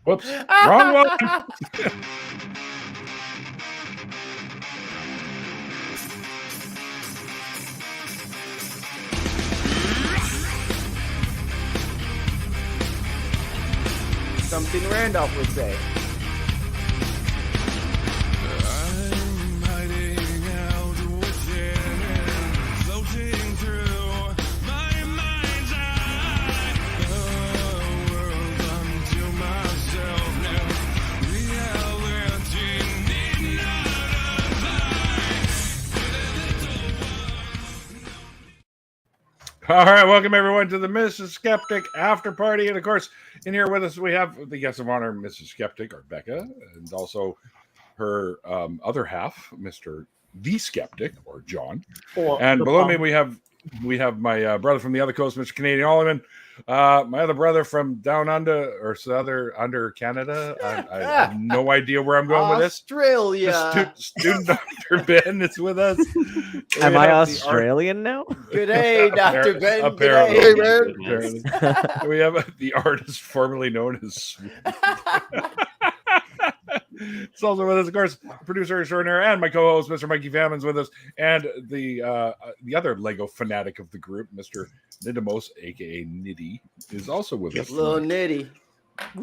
Whoops, wrong one. Something Randolph would say. I'm hiding out within, floating through my mind's eye. The world unto myself now. Reality need not All right, welcome everyone to the Mrs. Skeptic After Party. And of course, in here with us, we have the guest of honor, Mrs. Skeptic, or Becca, and also her other half, Mr. The Skeptic, or John. And below me, we have my brother from the other coast, Mr. Canadian Oliman. My other brother from down under under Canada. I have no idea where I'm going with this. Australia. Student Dr. Ben is with us. Am I Australian now? Good day, Dr. Ben. Apparently. Good day. Apparently. We have the artist formerly known as Swoop. It's also with us, of course, producer extraordinaire and my co-host, Mr. Mikey Fammon's with us, and the other Lego fanatic of the group, Mr. Nidamos, aka Nitty, is also with us. Little Nitty.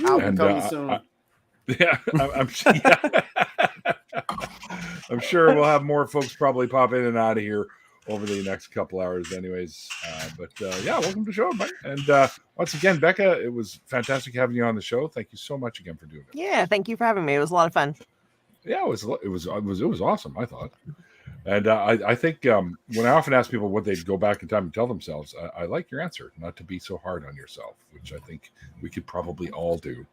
Album coming soon. I'm sure we'll have more folks probably pop in and out of here over the next couple hours anyways. Welcome to the show, Mike. And once again, Becca, it was fantastic having you on the show. Thank you so much again for doing it. Yeah, thank you for having me. It was a lot of fun. Yeah, it was awesome, I thought. And I think when I often ask people what they'd go back in time and tell themselves, I like your answer, not to be so hard on yourself, which I think we could probably all do.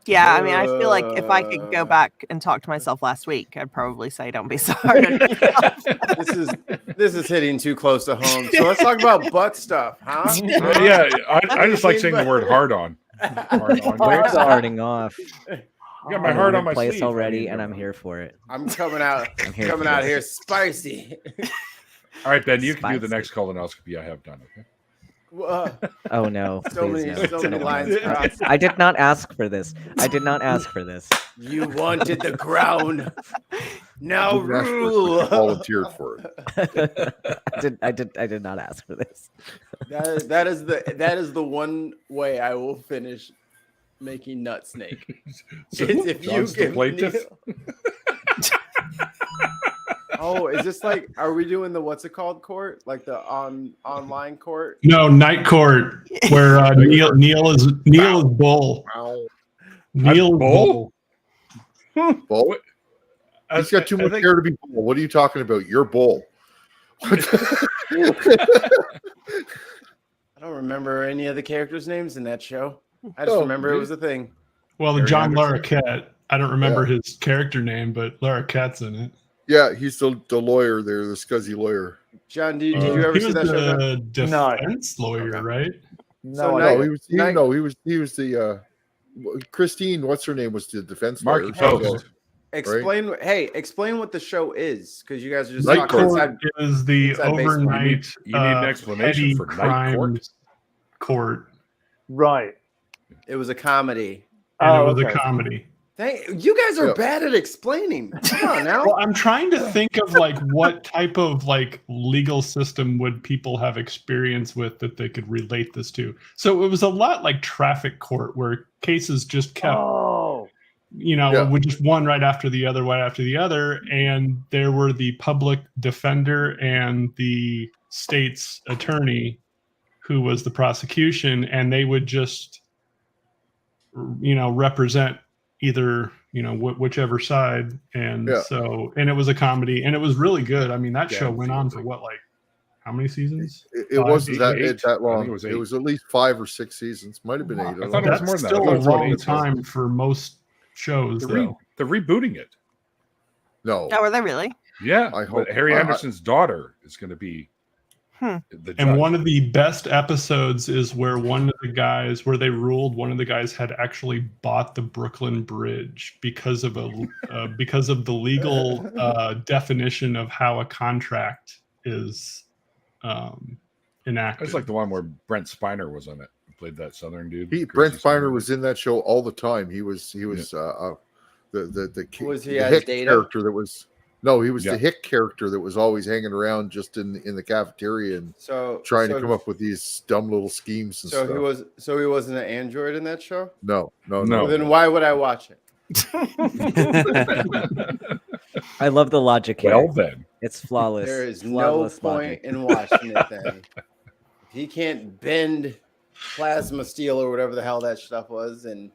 Yeah, I mean, I feel like if I could go back and talk to myself last week, I'd probably say don't be so hard on yourself. This is hitting too close to home. So let's talk about butt stuff, huh? Yeah, I just like saying the word hard on. We're starting off. I got my heart on my place sleeve already, and I'm here for it. I'm coming out. Coming out here spicy. All right, Ben, you can do the next colonoscopy I have done. Okay. Oh no! So please, many no. lines crossed. I did not ask for this. You wanted the crown. Now rule. Volunteered for it. I did not ask for this. That is the one way I will finish making Nut Snake. So It's if John's you the plaintiff. Oh, is this like? Are we doing the what's it called court? Like the online court? No, night court where Neil is bull. Wow. Neil is bull? Bull? He's got too much hair to be bull. What are you talking about? You're bull. I don't remember any of the characters' names in that show. I just remember it was a thing. Well, the John Larroquette. I don't remember his character name, but Larroquette's in it. Yeah, he's the lawyer there, the scuzzy lawyer. John, did you ever see that show? The defense lawyer, right? No, he was the Christine. What's her name? Was the defense lawyer? Explain what the show is, because you guys are just Night talking Court inside. Is the overnight you need an explanation for Night Court. Right. It was a comedy. And it was a comedy. You guys are bad at explaining. Come on now. Well, I'm trying to think of like what type of like legal system would people have experience with that they could relate this to. So it was a lot like traffic court where cases just kept, would just one right after the other. And there were the public defender and the state's attorney who was the prosecution, and they would just, represent either whichever side, and and it was a comedy, and it was really good. I mean, that show went on for what, like, how many seasons? It wasn't that long. It was at least 5 or 6 seasons. Might have been 8. I thought it was more than that. Still a long time for most shows. They're rebooting it. No. Oh, were they really? Yeah, I hope Harry Anderson's daughter is going to be. And one of the best episodes is where one of the guys had actually bought the Brooklyn Bridge because of the legal definition of how a contract is enacted. It's like the one where Brent Spiner was on it. played that Southern dude. Brent Crazy Spiner Southern was in that show all the time. He was the Was he the as hick Data? character that was he was Yeah. the hick character that was always hanging around just in the cafeteria and So trying to come up with these dumb little schemes and So stuff. he wasn't an android in that show. No. Well, then why would I watch it? I love the logic here. Well, then. It's flawless. There is no Flawless point logic. in watching it then. If he can't bend plasma steel or whatever the hell that stuff was, and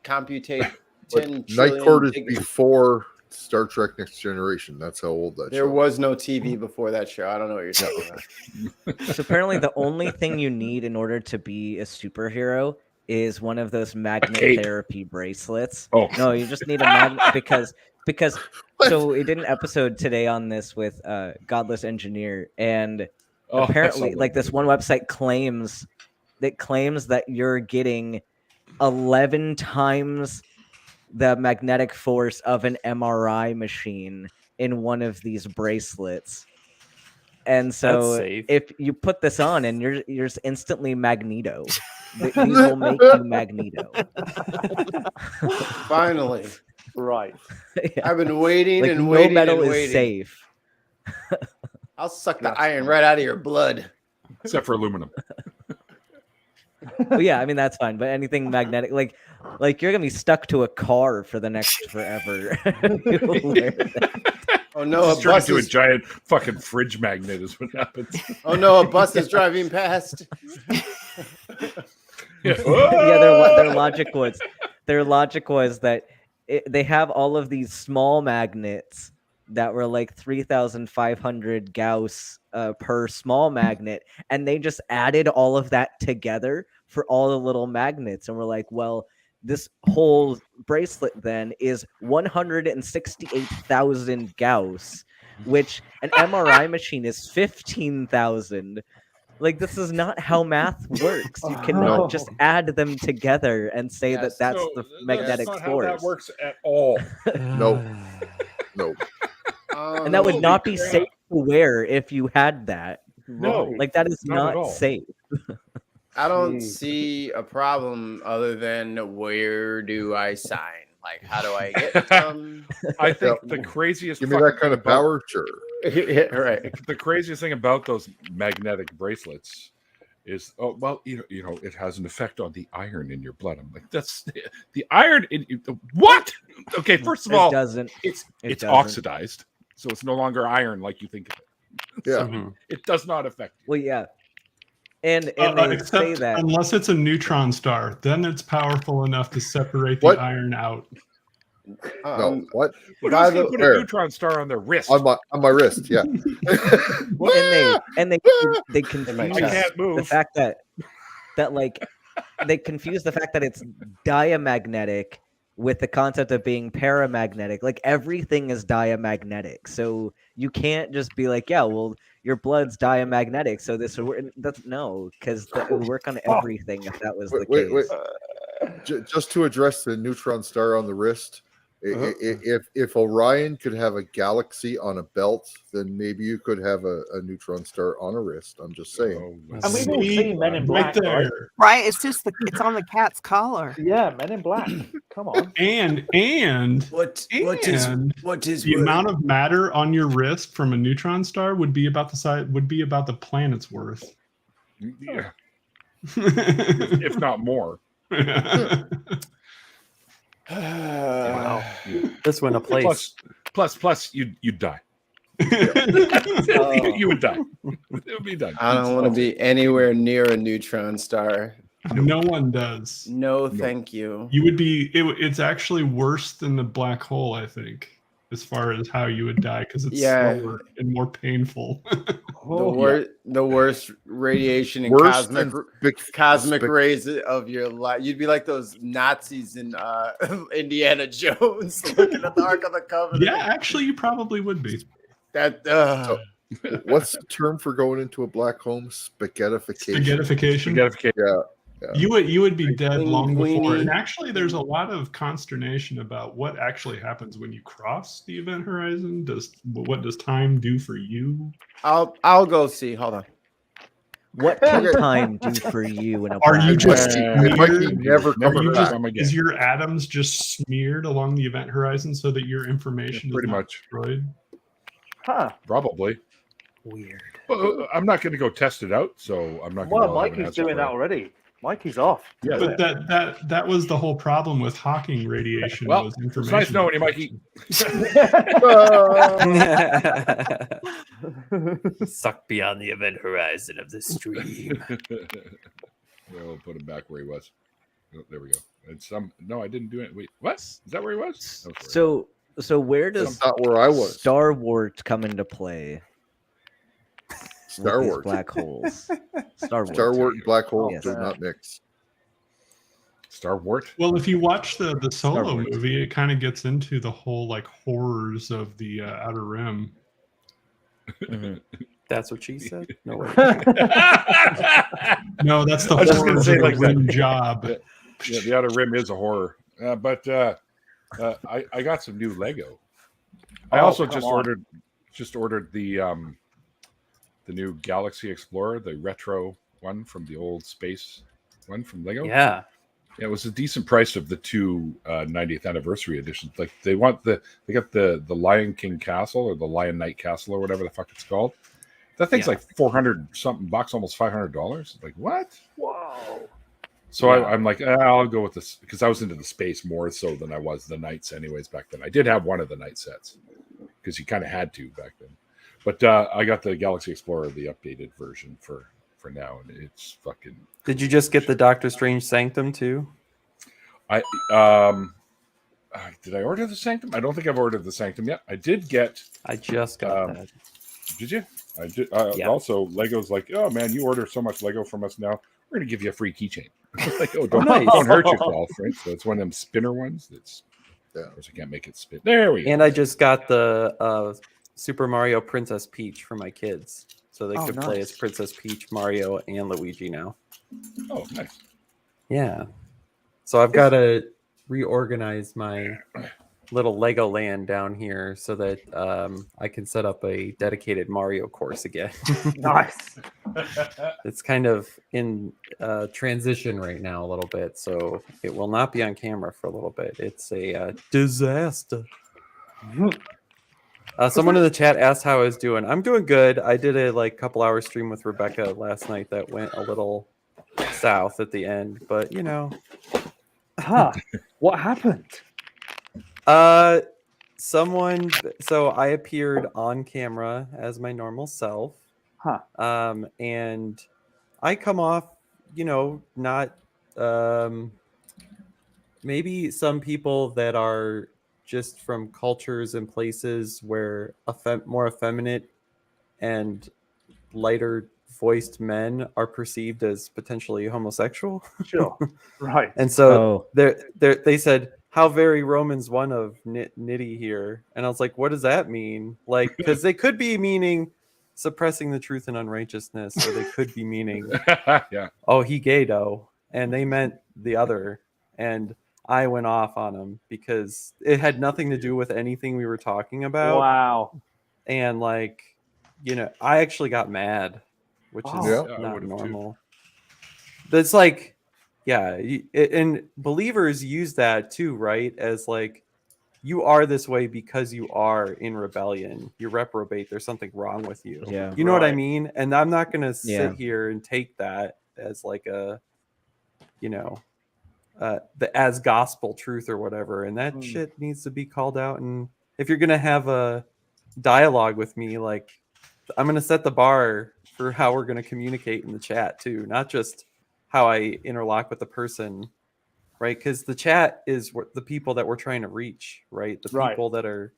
computate 10 Night trillion Court is big- before Star Trek Next Generation. That's how old that There show was no TV before that show. I don't know what you're talking about. So apparently, the only thing you need in order to be a superhero is one of those magnet cape. therapy bracelets. Oh. No, you just need a magnet because so we did an episode today on this with Godless Engineer, and Oh, apparently, I saw like that. this one website claims that you're getting 11 times the magnetic force of an MRI machine in one of these bracelets. And so safe. if you put this on and you're just instantly Magneto, these will make you Magneto. Finally, Right. Yeah. I've been waiting Like and no waiting metal and is waiting. safe. I'll suck the iron right out of your blood. Except for aluminum. But yeah, I mean that's fine. But anything magnetic, like you're gonna be stuck to a car for the next forever. You will wear that. Oh no, Just a turn bus into a is. giant fucking fridge magnet is what happens. Oh no, a bus is driving past. Yeah, their logic was that they have all of these small magnets that were like 3,500 Gauss per small magnet, and they just added all of that together for all the little magnets, and we're like, well, this whole bracelet then is 168,000 Gauss, which an MRI machine is 15,000. Like, this is not how math works. You cannot just add them together and say Yes. that that's No, the magnetic that's not force. how that works at all. No. And that would Holy not be crap. safe to wear if you had that. No. Like, that is Not at all. not safe. I don't see a problem other than where do I sign? Like, how do I get some? I think the craziest Give me that fucking kind of thing about- power, sure. Yeah, right. The craziest thing about those magnetic bracelets is, you know, it has an effect on the iron in your blood. I'm like, that's the iron in what? Okay, first of all, It doesn't. it's doesn't. oxidized, so it's no longer iron like you think of it. Yeah. Mhm. It does not affect you. Well, yeah. And they Except say that. unless it's a neutron star, then it's powerful enough to separate What? the iron out. No, what? What By else the- can put where? a neutron star on their wrist? On my wrist, yeah. and they my confuse I can't the move. fact that like they confuse the fact that it's diamagnetic with the concept of being paramagnetic. Like, everything is diamagnetic, so you can't just be like, yeah, well, your blood's diamagnetic, so this would work. That's no, because that would work on everything if that was the Wait, case. Just to address the neutron star on the wrist, if Orion could have a galaxy on a belt, then maybe you could have a neutron star on a wrist. I'm just saying. Oh, And we've all seen Men in Black, right right? there. Right? It's on the cat's collar. Yeah, Men in Black. Come on. And What And is the amount of matter on your wrist from a neutron star would be about the planet's worth. yeah, if not more. Wow. This went a place. Plus, you'd die. Oh. You would die. It would be done. I don't want to be anywhere near a neutron star. No one does. No, thank you. You would be. It's actually worse than the black hole, I think, as far as how you would die, because it's slower and more painful. The worst radiation and Worse cosmic than big cosmic rays of your life. You'd be like those Nazis in Indiana Jones looking at the Ark of the Covenant. Yeah, actually, you probably would be. That What's the term for going into a black hole? Spaghettification. Spaghettification. Yeah. You would be dead long before. Linguini. And actually, there's a lot of consternation about what actually happens when you cross the event horizon. What does time do for you? I'll go see. Hold on. What can time do for you in a Are you black just hole? It might be smeared? never Are coming you back. just, Come again. is your atoms just smeared along the event horizon so that your information is pretty not much. destroyed? Huh. Probably. Weird. Well, I'm not going to go test it out, so I'm not going Well, to have an Mikey's answer doing for that it. already. Mikey's off. Yeah. But that was the whole problem with Hawking radiation. Well, was it's information. nice knowing you, Mikey. Sucked beyond the event horizon of the stream. We'll put him back where he was. Oh, there we go. And no, I didn't do it. Wait, what? Is that where he was? That was where So where That's does not where I was. Star Wars come into play? Star with these Wars. black holes. Star Wars. Star Wars black hole Yes. do not mix. Star Wart. Well, if you watch the Solo Wars. movie, it kind of gets into the whole like horrors of the Outer Rim. Mhm. That's what she said. No way. No, that's the I was just gonna horrors say of like the that. rim job. Yeah, the Outer Rim is a horror. But I got some new Lego. I Oh, also come just on. ordered the new Galaxy Explorer, the retro one from the old space one from Lego. Yeah. It was a decent price of the two 90th anniversary editions. Like they got the Lion King Castle or the Lion Knight Castle or whatever the fuck it's called. That thing's Yeah. like $400 something bucks, almost $500. Like what? Whoa. So Yeah. I'm like, I'll go with this because I was into the space more so than I was the Knights anyways back then. I did have one of the Knight sets because you kind of had to back then. But I got the Galaxy Explorer, the updated version for now, and it's fucking. Did you just get the Doctor Strange Sanctum too? Did I order the Sanctum? I don't think I've ordered the Sanctum yet. I did get. I just got that. Did you? I did. Yeah. Also, Lego's like, oh man, you order so much Lego from us now. We're gonna give you a free keychain. Like, oh, don't, nice. don't hurt yourself, right? So it's one of them spinner ones. That's. Yeah. Of course, I can't make it spin. There we go. And I just got the Super Mario Princess Peach for my kids, so they Oh, could play nice. as Princess Peach, Mario, and Luigi now. Oh, nice. Yeah. So I've got to reorganize my little Lego land down here so that I can set up a dedicated Mario course again. Nice. It's kind of in transition right now a little bit, so it will not be on camera for a little bit. It's a disaster. Someone in the chat asked how I was doing. I'm doing good. I did a couple hour stream with Rebecca last night that went a little south at the end, but you know. Huh. What happened? So I appeared on camera as my normal self. Huh. And I come off, not maybe some people that are just from cultures and places where more effeminate and lighter voiced men are perceived as potentially homosexual. Sure. Right. And so they said, how very Romans one of Nitty here. And I was like, what does that mean? Like, because they could be meaning suppressing the truth and unrighteousness, or they could be meaning, Yeah. oh, he gay though. And they meant the other. And I went off on them because it had nothing to do with anything we were talking about. Wow. And I actually got mad, which is Yeah. I not would've too. normal. That's like, yeah, and believers use that too, right? As like, you are this way because you are in rebellion. You're reprobate. There's something wrong with you. Yeah. You know what I Right. mean? And I'm not gonna Yeah. sit here and take that as like a, the as gospel truth or whatever. And that shit needs to be called out. And if you're gonna have a dialogue with me, like, I'm gonna set the bar for how we're gonna communicate in the chat too, not just how I interlock with the person, right? Because the chat is the people that we're trying to reach, right? The Right. people that are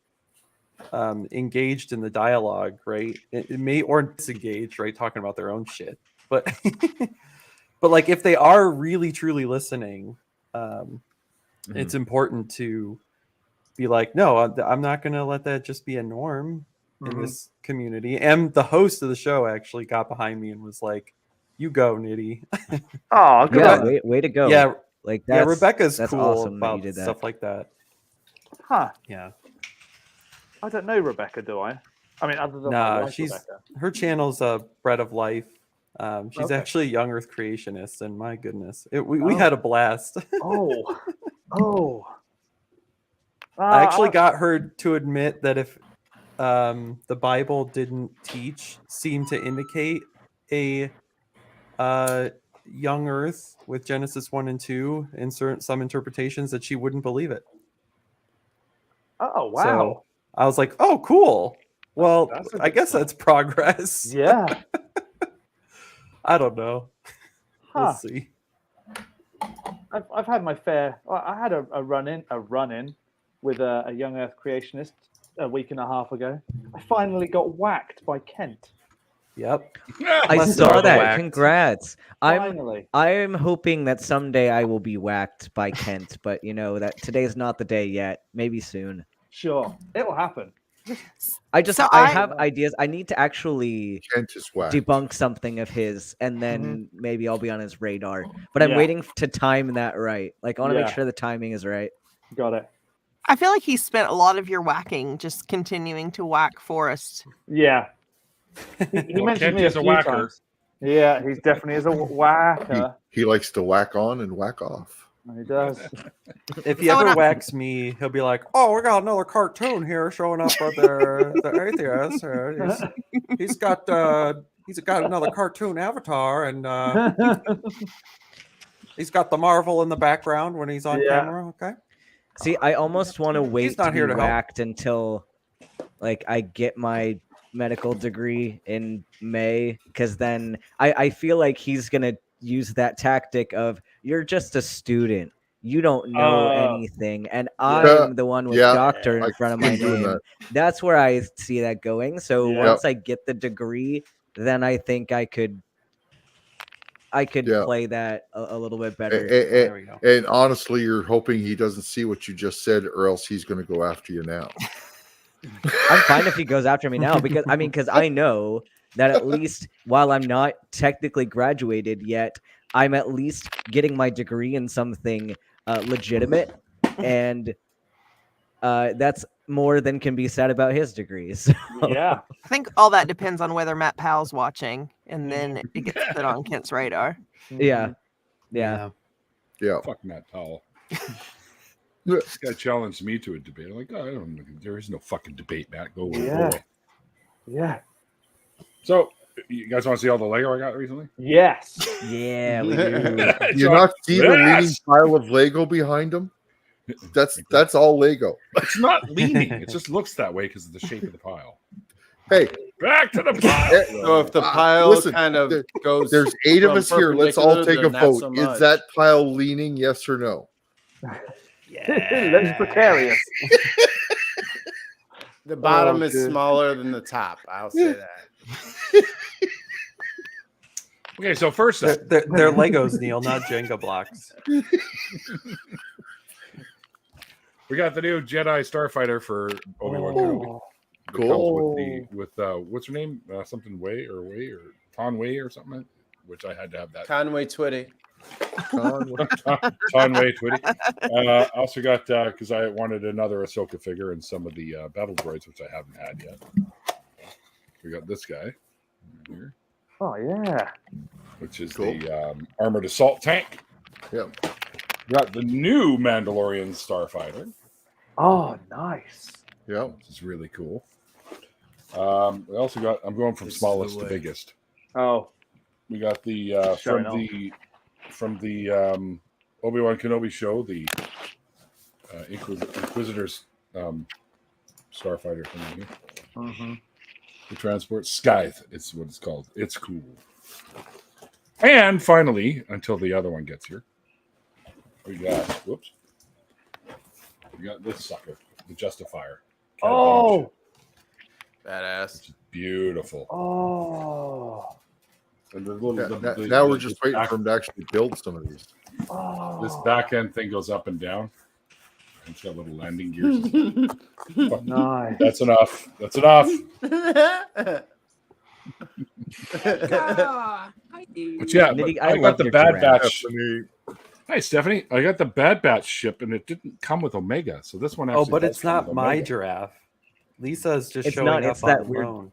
engaged in the dialogue, right? It may or disengaged, right? Talking about their own shit, but but like if they are really truly listening, it's important to be like, no, I'm not going to let that just be a norm in this community. And the host of the show actually got behind me and was like, "You go, Nitty." Oh, good. Yeah, on- way to go. Yeah, like yeah. Rebecca's that's cool awesome that you about did that. stuff like that. Huh. Yeah. I don't know Rebecca, do I? I mean, other than I Nah, like she's Rebecca. her channel's Bread of Life. She's Okay. actually a young Earth creationist, and my goodness, we had a blast. Oh. I actually got her to admit that if the Bible didn't seem to indicate a young Earth with Genesis 1 and 2 in some interpretations, that she wouldn't believe it. Oh wow. So I was like, oh, cool. Well, That's a I good guess sign. that's progress. Yeah. I don't know. We'll Huh. see. I've had my fair. I had a run in with a young Earth creationist a week and a half ago. I finally got whacked by Kent. Yep. I Less saw than that. whacked. Congrats. Finally. I'm hoping that someday I will be whacked by Kent, but that today's not the day yet. Maybe soon. Sure, it'll happen. I So have ideas. I need to actually Kent is whacked. debunk something of his, and then maybe I'll be on his radar. But I'm Yeah. waiting to time that right. Like I want to make Yeah. sure the timing is right. Got it. I feel like he spent a lot of your whacking just continuing to whack Forrest. Yeah. He Well, mentioned Kent me a is a few whacker. times. Yeah, he's definitely is a whacker. He likes to whack on and whack off. He does. If he So ever when I- whacks me, he'll be like, "Oh, we got another cartoon here showing up with the atheist. He's got another cartoon avatar, and he's got the Marvel in the background when he's on Yeah. camera." Okay. See, I almost want to wait not to be here to help. whacked until like I get my medical degree in May, because then I feel like he's gonna use that tactic of you're just a student. You don't know anything, and I'm the one with yeah, doctor in I front of can my see name. that. That's where I see that going. So Yeah. once I get the degree, then I think I could Yeah. play that a little bit better. There we go. And honestly, you're hoping he doesn't see what you just said, or else he's going to go after you now. I'm fine if he goes after me now, because I know that at least while I'm not technically graduated yet, I'm at least getting my degree in something legitimate, and that's more than can be said about his degrees. Yeah. I think all that depends on whether Matt Powell's watching, and then it gets put on Kent's radar. Yeah. Yeah. Yeah. Fuck Matt Powell. This guy challenged me to a debate. I'm like, oh, I don't know. There is no fucking debate, Matt. Go away. Yeah. Yeah. So, you guys want to see all the Lego I got recently? Yes. Yeah, we do. You So- not see the leaning Yes! pile of Lego behind him? That's all Lego. It's not leaning. It just looks that way because of the shape of the pile. Hey, Back to the pile. So if the pile listen, kind of goes, there's 8 of from us here. Let's all take perpendicular a to not vote. so Is much. that pile leaning? Yes or no? Less precarious. the bottom Oh, is good. smaller than the top? I'll say that. Okay, so first up, They're Legos, Neil, not Jenga blocks. we got the new Jedi Starfighter for Obi-Wan Kenobi. Oh, It Cool. comes with what's her name? Something Way or Ton Way or something, which I had to have that. Conway Twitty. Ton Way Twitty. I also got because I wanted another Ahsoka figure and some of the battle droids, which I haven't had yet. We got this guy here, oh yeah. which is Cool. the armored assault tank. Yeah. We got the new Mandalorian Starfighter, Oh, nice. Yeah. which is really cool. We also got. I'm going from This is smallest the to way. biggest. Oh, We got the Showing from the Obi-Wan Kenobi show, the Inquisitor's starfighter thing here. mhm. The transport Scythe, it's what it's called. It's cool. And finally, until the other one gets here, we got this sucker, the Justifier. Oh, Badass. Beautiful. oh, And the little, Now we're just waiting for him to actually build some of these. oh. This back end thing goes up and down. It's got little landing gears. Fuck, Nice. That's enough. That's enough. But yeah, Nitty, but I I love got the your Bad giraffe. Batch. Hi, Stephanie. I got the Bad Batch ship, and it didn't come with Omega. So this one Oh, actually but does it's come not with my Omega. giraffe. Lisa's just It's showing not- up it's on that her weird- own.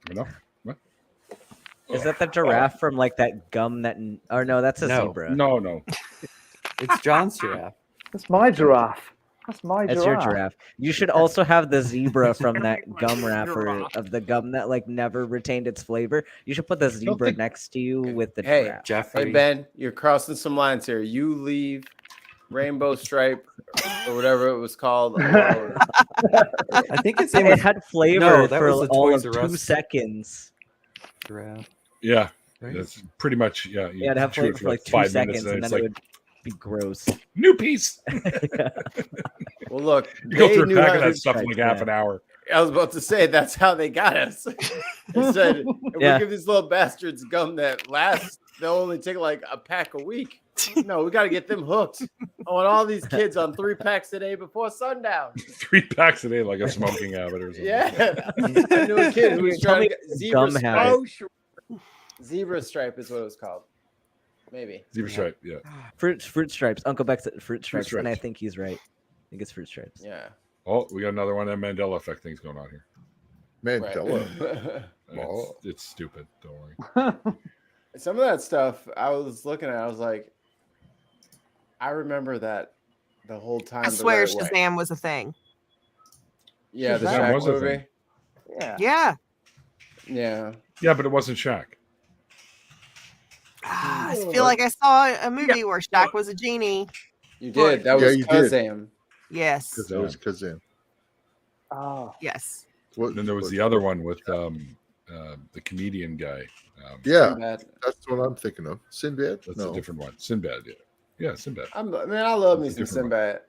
You know? What? Is that the giraffe from like that gum that? Or no, that's a No. zebra. No. It's John's giraffe. That's my giraffe. That's my That's giraffe. your giraffe. You should also have the zebra from that gum wrapper of the gum that like never retained its flavor. You should put the zebra think- next to you with the Hey, giraffe. Jeffrey. Hey Ben, you're crossing some lines here. You leave Rainbow Stripe or whatever it was called alone. I think its name It was had flavor No, that for was the all of Toys 2 R Us. seconds. giraffe. Yeah, Right? that's pretty much yeah. You Yeah, it'd have chew it flavor for like 2 5 minutes seconds, and it's then like it would be gross. new piece. Well, look, You go they through a knew pack how of that to. stuff in like half an hour. I was about to say that's how they got us. They said, if Yeah. we give these little bastards gum that lasts, they'll only take like a pack a week. No, we got to get them hooked. I want all these kids on 3 packs a day before sundown. 3 packs a day, like a smoking habit or something. Yeah, I knew a kid who was Tell trying me to get gum zebra habit. stripe. Zebra stripe is what it was called. Maybe. Zebra stripe, yeah. Fruit stripes. Uncle Beck said fruit stripes, and I stripes. think he's right. I think it's fruit stripes. Yeah. Oh, we got another one of them Mandela effect things going on here. Mandela. It's stupid. Don't worry. Some of that stuff I was looking at, I was like, I remember that the whole time. I the swear right way. Shazam was a thing. Yeah, the Shazam Shaq was a movie. thing. Yeah. Yeah. Yeah. Yeah, but it wasn't Shaq. I feel like I saw a movie where Shaq was a genie. You did. That Yeah, was you did. Kazam. Yes. Because that was Kazam. Oh, Yes. What, Then there was the other one with the comedian guy. Yeah, Sinbad. that's what I'm thinking of. Sinbad? That's No. a different one. Sinbad, yeah. Yeah, Sinbad. I love me some Different Sinbad.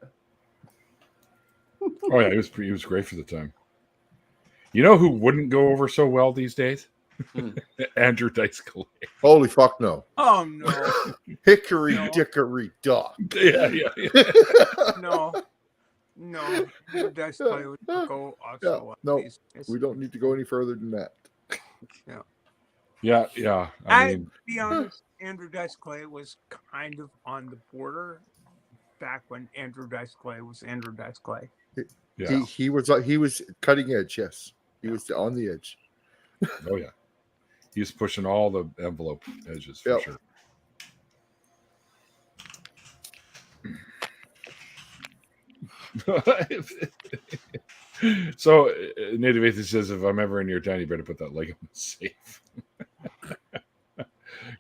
Oh yeah, he was great for the time. You know who wouldn't go over so well these days? Andrew Dice Clay. Holy fuck no. Oh no, Hickory No. dickory dock. Yeah. no. That's play would go also. no, these days. We don't need to go any further than that. Yeah. I mean, To be honest, Andrew Dice Clay was kind of on the border back when Andrew Dice Clay was Andrew Dice Clay. yeah. He was cutting edge, yes. He was on the edge. Oh yeah. He was pushing all the envelope edges for Yep. sure. So Native Atheist says, if I'm ever in your town, you better put that Lego in the safe.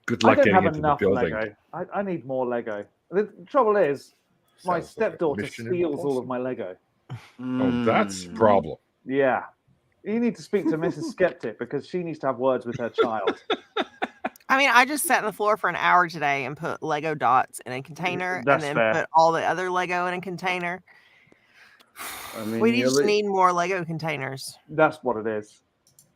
Good I luck don't getting have into the enough building. Lego. I need more Lego. The trouble is, my Sounds like a stepdaughter mission steals all of impossible. my Lego. Oh, that's a problem. Yeah. You need to speak to Mrs. SkepTick because she needs to have words with her child. I mean, I just sat on the floor for an hour today and put Lego dots in a container That's and then fair. put all the other Lego in a container. I mean, We just need more Lego containers. That's what it is.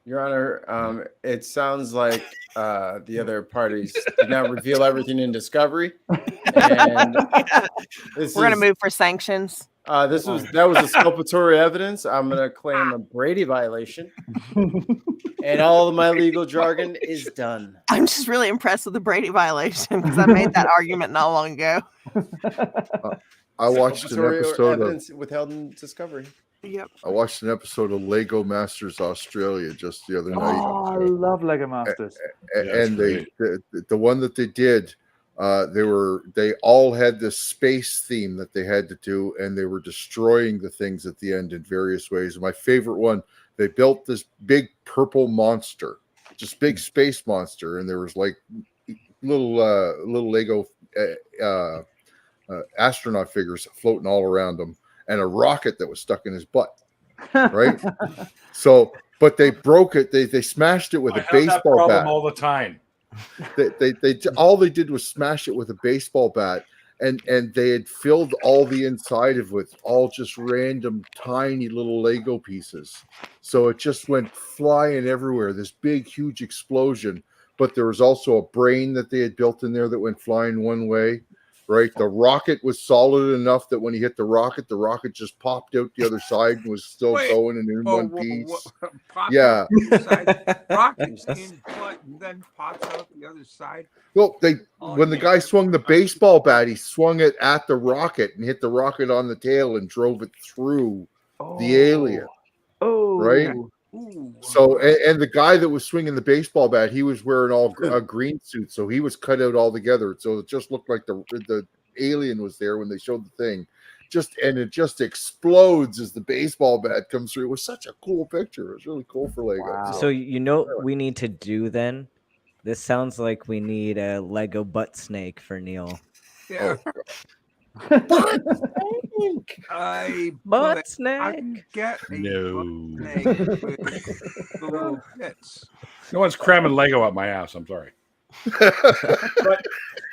Your Honor, it sounds like the other parties did not reveal everything in discovery. And this We're gonna is- move for sanctions. that was a sculpatory evidence. I'm gonna claim a Brady violation, and all of my legal jargon is done. I'm just really impressed with the Brady violation because I made that argument not long ago. I watched an Sculpatory episode of evidence withheld in discovery. Yep. Lego Masters Australia just the other night. Oh, I love Lego Masters. Yeah, that's And the one that they did, they all had this space theme that they had to do, and they were destroying the things at the end in various ways. My favorite one, they built this big purple monster, just big space monster, and there was like little Lego astronaut figures floating all around them, and a rocket that was stuck in his butt. Right. So, but they broke it. They smashed it with I a have that baseball problem bat. all the time. All they did was smash it with a baseball bat, and they had filled all the inside of it with all just random tiny little Lego pieces. So it just went flying everywhere. This big, huge explosion. But there was also a brain that they had built in there that went flying one way. Right, the rocket was solid enough that when he hit the rocket just popped out the other side and was still Wait. going and in Whoa, one whoa, piece. whoa. Pops Yeah. out the other side, rockets in butt, and then pops out the other side. Well, Oh, when the yeah. guy swung the baseball bat, he swung it at the rocket and hit the rocket on the tail and drove it through the alien. Oh, Right? Ooh. So, and the guy that was swinging the baseball bat, he was wearing all a green suit, so he was cut out all together. So it just looked like the alien was there when they showed the thing. It just explodes as the baseball bat comes through. It was such a cool picture. It was really cool for Lego. Wow. So you know what we need to do then? This sounds like we need a Lego butt snake for Neil. Yeah. I Butt I snake. can get a No. butt snake with little bits. No one's cramming Lego up my ass. I'm sorry. I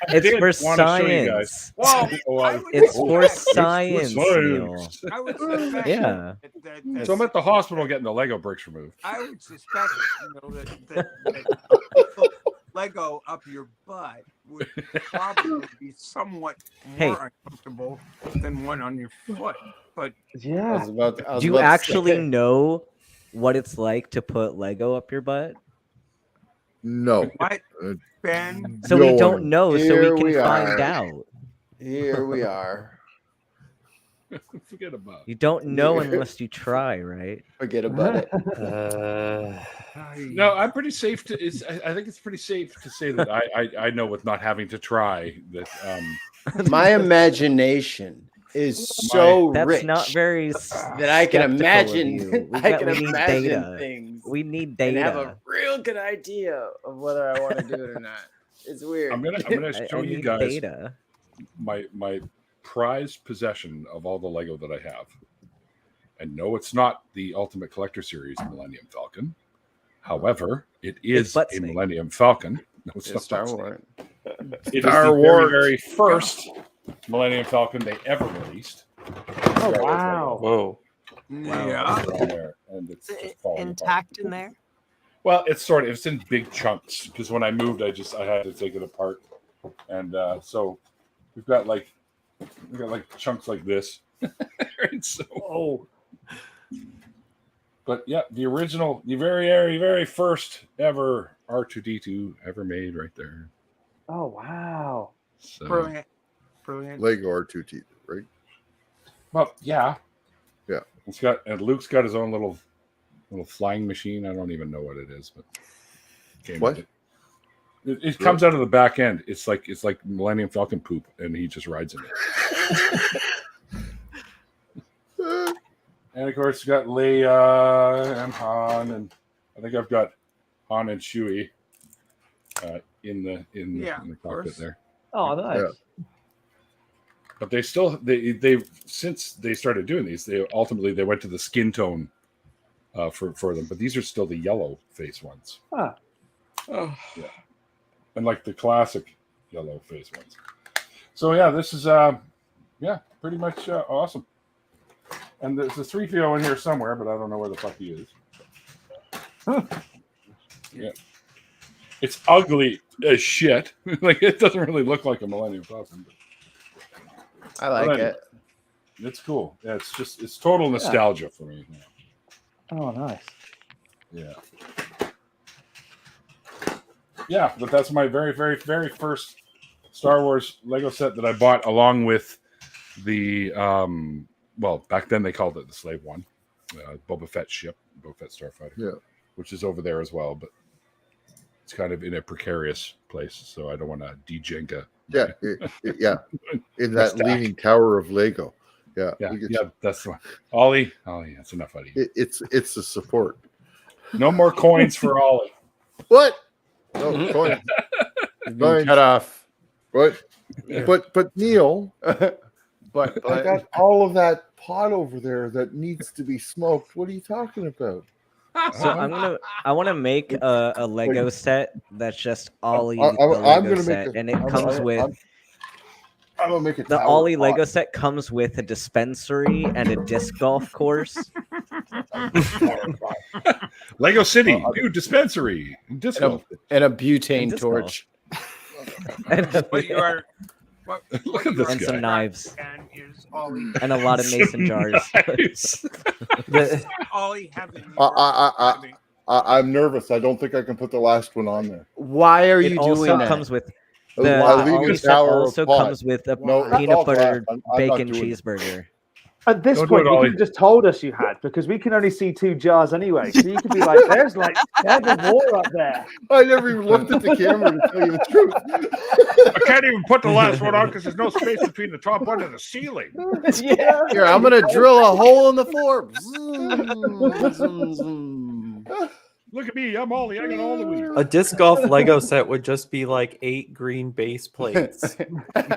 It's did for wanna show you guys. science. Well, Oh, I would It's suspect- for science, Neil. science. I would suspect Yeah. that So I'm at the hospital getting the Lego bricks removed. I would suspect, that Lego up your butt would probably be somewhat Hey. more uncomfortable than one on your foot. But Yeah. Do you actually know what it's like to put Lego up your butt? No. what, Ben? So No we don't one- know, so Here we can we find are. out. Here we are. Forget about it. You don't know unless you try, right? Forget about it. No, I'm pretty safe to. I think it's pretty safe to say that I know with not having to try that. My imagination is so That's rich not very that I can skeptical of imagine. you. I can we need imagine data. things We need and data. have a real good idea of whether I want to do it or not. It's weird. I'm gonna show I you need guys data. my prized possession of all the Lego that I have. And no, it's not the Ultimate Collector Series Millennium Falcon. However, it is butt a snake. Millennium Falcon. No, it's It's not Star Butt Snake. Wars. It is Star the Wars. very first Millennium Falcon they ever released. Oh wow. Whoa. Yeah. It's on there, and it's just falling apart. Intact in there. Well, it's in big chunks because when I moved, I had to take it apart, and so we've got like chunks like this. Right, so, Oh. but yeah, the original, the very first ever R2D2 ever made, right there. Oh wow. So, Brilliant. Brilliant. Lego R2D2, right? well, yeah, Yeah. and Luke's got his own little flying machine. I don't even know what it is, but came What? with it. It comes out of the back end. It's like Millennium Falcon poop, and he just rides in it. And of course, got Leia and Han, and I think I've got Han and Chewie in the of course. cockpit there. Oh nice. Yeah. But they since they started doing these, they went to the skin tone for them. But these are still the yellow face ones, Ah. and like the classic yellow face ones. So yeah, this is pretty much awesome. And there's a 3PO in here somewhere, but I don't know where the fuck he is. Yeah, it's ugly as shit. Like it doesn't really look like a Millennium Falcon. But I like it. it's cool. Yeah, it's total nostalgia for me. Oh nice. Yeah. Yeah, but that's my very, very, very first Star Wars Lego set that I bought along with the well, back then they called it the Slave One, Boba Fett ship, Boba Fett Starfighter. Yeah. Which is over there as well, but it's kind of in a precarious place, so I don't want to de-Jenga. Yeah, yeah. In that Stack. leaning tower of Lego. Yeah, Yeah, we get- yeah, that's the one. Ollie, that's enough out of you. it's a support. No more coins for Ollie. What? No, coin. It's Fine. been cut off. But Neil, But I got all of that pot over there that needs to be smoked. What are you talking about? So I want to make a Lego set that's just Ollie I'm the Lego gonna set, make and it comes with I'm gonna make it. the Ollie Lego set comes with a dispensary and a disc golf course. Lego City, new dispensary, disco. and a butane And disc torch. What you are. What, Look at this and guy. some knives and is Ollie, and a lot of mason jars. Nice. Ollie having. I'm nervous. I don't think I can put the last one on there. Why are It you also doing that? comes with I'll the leave Ollie a set tower of also pot. comes with a No, it's peanut all butter glass. I'm not bacon doing it. cheeseburger. At this Don't do point, it, you Ollie. could have just told us you had, because we can only see 2 jars anyway. So you could be like, there's ever more up there. I never even looked at the camera to tell you the truth. I can't even put the last one on because there's no space between the top one and the ceiling. Yeah. Here, I'm gonna drill a hole in the floor. Zoom, zoom, zoom. Look at me, I'm Ollie. I got all the weed. A disc golf Lego set would just be like 8 green base plates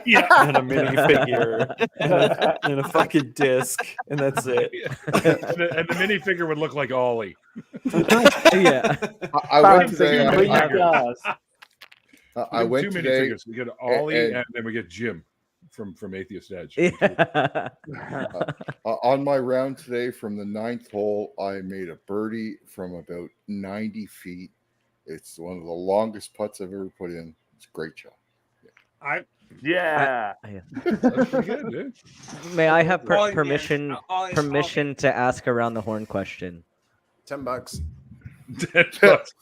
Yeah. and a minifigure and a fucking disc, and that's it. And the minifigure would look like Ollie. Yeah. I went today. Bring I, your jars. I We went get two today. minifigures. We get Ollie and- and then we get Jim from Atheist Edge. Yeah. On my round today from the 9th hole, I made a birdie from about 90 feet. It's one of the longest putts I've ever put in. It's a great shot. Yeah. That's pretty good, dude. May I have Ollie, man, permission Ollie, permission to ask around the horn question? $10.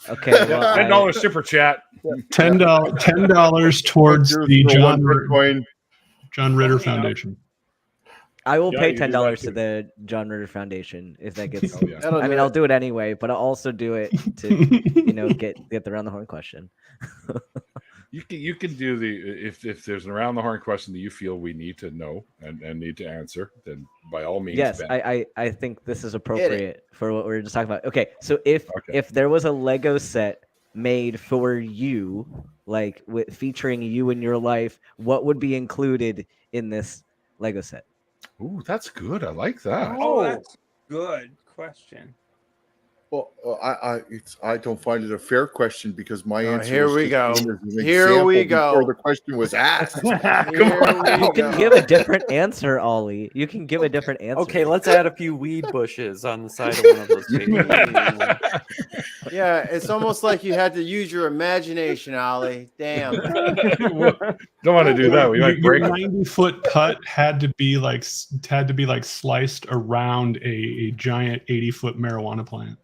Okay. Well, $10 super chat. $10 towards Here's the for one John Bitcoin. Ritter Foundation. I will Yeah, pay you do that $10 to too. the John Ritter Foundation if that gets. Oh, yeah. That'll I mean, do I'll it. do it anyway, but I'll also do it to get the round the horn question. You can do the if there's an around the horn question that you feel we need to know and need to answer, then by all means. Yes, Ben. I think this is appropriate for what we were just talking about. Okay, so if there was a Lego set made for you, like featuring you in your life, what would be included in this Lego set? Ooh, that's good. I like that. Oh, that's a good question. Well, I don't find it a fair question because my answer. here was we just go. given as an Here we example go. Before the question was asked. Here You we can go. give a different answer, Ollie. You can give a different answer. Okay, let's add a few weed bushes on the side of one of those pages. Yeah, it's almost like you had to use your imagination, Ollie. Damn. Don't want to do that. We might Your break it. 90-foot putt had to be like sliced around a giant 80-foot marijuana plant.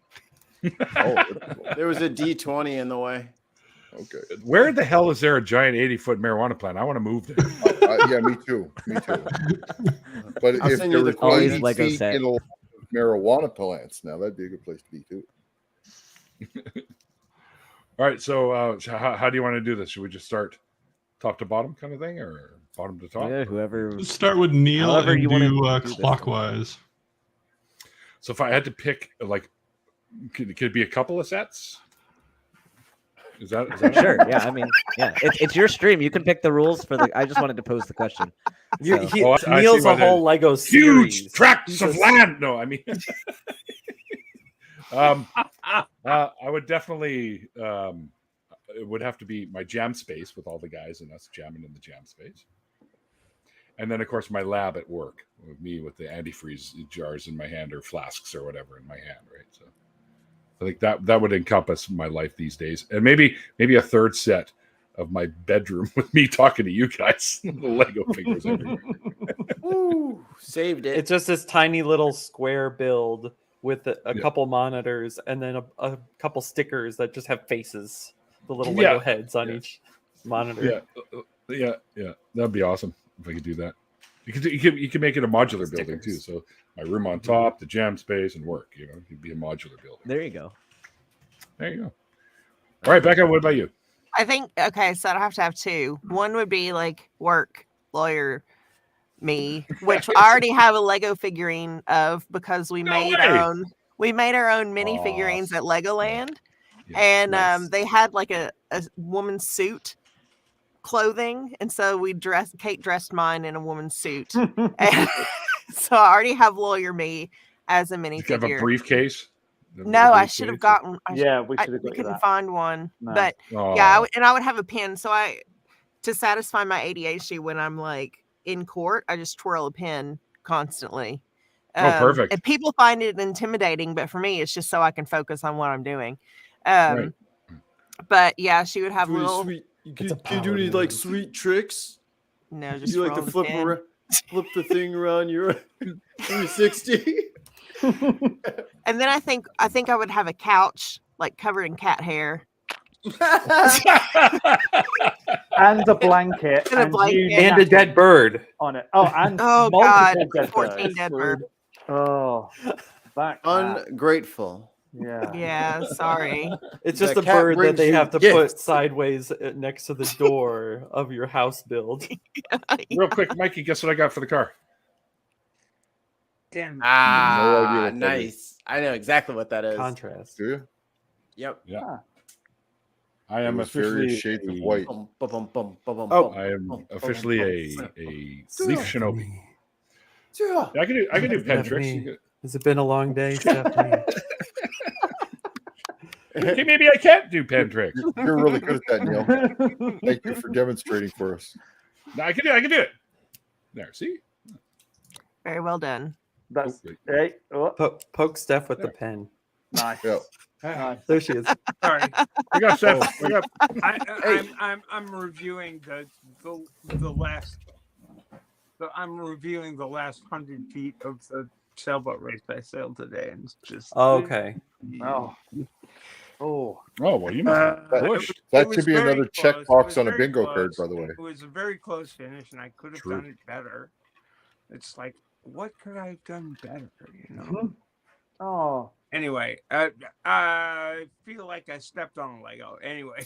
Oh, There was a D20 in the way. okay. Where the hell is there a giant 80-foot marijuana plant? I want to move there. Yeah, me too. Me too. But I'll if send there you the was Always 80 Lego feet set. in a lot of marijuana plants, now that'd be a good place to be too. All right. So how do you want to do this? Should we just start top to bottom kind of thing, or bottom to top? Yeah, whoever. Let's start with Neil However and you wanna do do this. clockwise. So if I had to pick, like, could it be a couple of sets? Is that Sure. Yeah. I mean, yeah. It's your stream. You can pick the rules for the. I just wanted to pose the question. So- I see Neil's why a whole Lego huge series. tracts of Jesus. land? No, I mean, I would definitely. It would have to be my jam space with all the guys and us jamming in the jam space. And then, of course, my lab at work with me with the antifreeze jars in my hand or flasks or whatever in my hand, right? So I think that would encompass my life these days. And maybe a third set of my bedroom with me talking to you guys. The Lego figures everywhere. Woo, saved it. It's just this tiny little square build with a Yeah. couple monitors and then a couple stickers that just have faces, the little Lego heads on each monitor. Yeah. That'd be awesome if I could do that. You could make it a modular building too. So my room on top, the jam space, and work. You know, it could be a modular building. There you go. There you go. All right, Becca, what about you? I think okay, so I'd have to have 2. One would be like work, lawyer, me, which I already have a Lego figurine of because we made way. our own. We made our own mini figurines at Legoland, Yeah, and nice. they had like a woman's suit clothing, and so Kate dressed mine in a woman's suit, and so I already have lawyer me as a mini You have a figure. briefcase? No, I should have gotten. Yeah, we I should have got you couldn't that. find one, No. but Oh, yeah, and I would have a pin. So to satisfy my ADHD when I'm like in court, I just twirl a pin constantly. Perfect. And people find it intimidating, but for me, it's just so I can focus on what I'm doing. Right. But yeah, she would have little. Sweet. You It's a can you do any power like move. sweet tricks? No, just You like to roll the flip pin. flip the thing around your 360? And then I think I would have a couch like covered in cat hair, and a blanket And a you blanket. And a dead bird. on it. Oh, and Oh multiple God, dead 14 birds. dead bird. Oh, that cat. Ungrateful. Yeah. Yeah, sorry. It's just The a cat bird that brings they you have to gifts. put sideways next to the door of your house build. Real quick, Mikey, guess what I got for the car? Damn. No idea what that Nice. I know exactly what that is. Contrast. Do you? Yep. I am It was various officially shades of white. Bum, bum, bum, bum, bum, bum, Oh, bum, I am bum, officially bum, a bum. leaf shinobi. Yeah. I can do pen tricks. Stephanie. Has it been a long day, Stephanie? Okay, maybe I can't do pen tricks. You're really good at that, Neil. Thank you for demonstrating for us. No, I can do it. There, see? Very well done. That's Oh, wait. hey, oh, Poke Steph with the pen. nice. Yeah. Nice. There she is. Sorry. I got Steph. I got I'm reviewing the last. I'm reviewing the last 100 feet of the sailboat race I sailed today, and it's just. Oh, okay. Oh. Oh. Oh, well, you know. Bush. That It should be was very another close. It checkbox was on a very bingo card, close. by the way. It was a very close finish, and I could have True. done it better. It's like, what could I have done better? You know. Oh. Anyway, I feel like I stepped on a Lego. Anyway.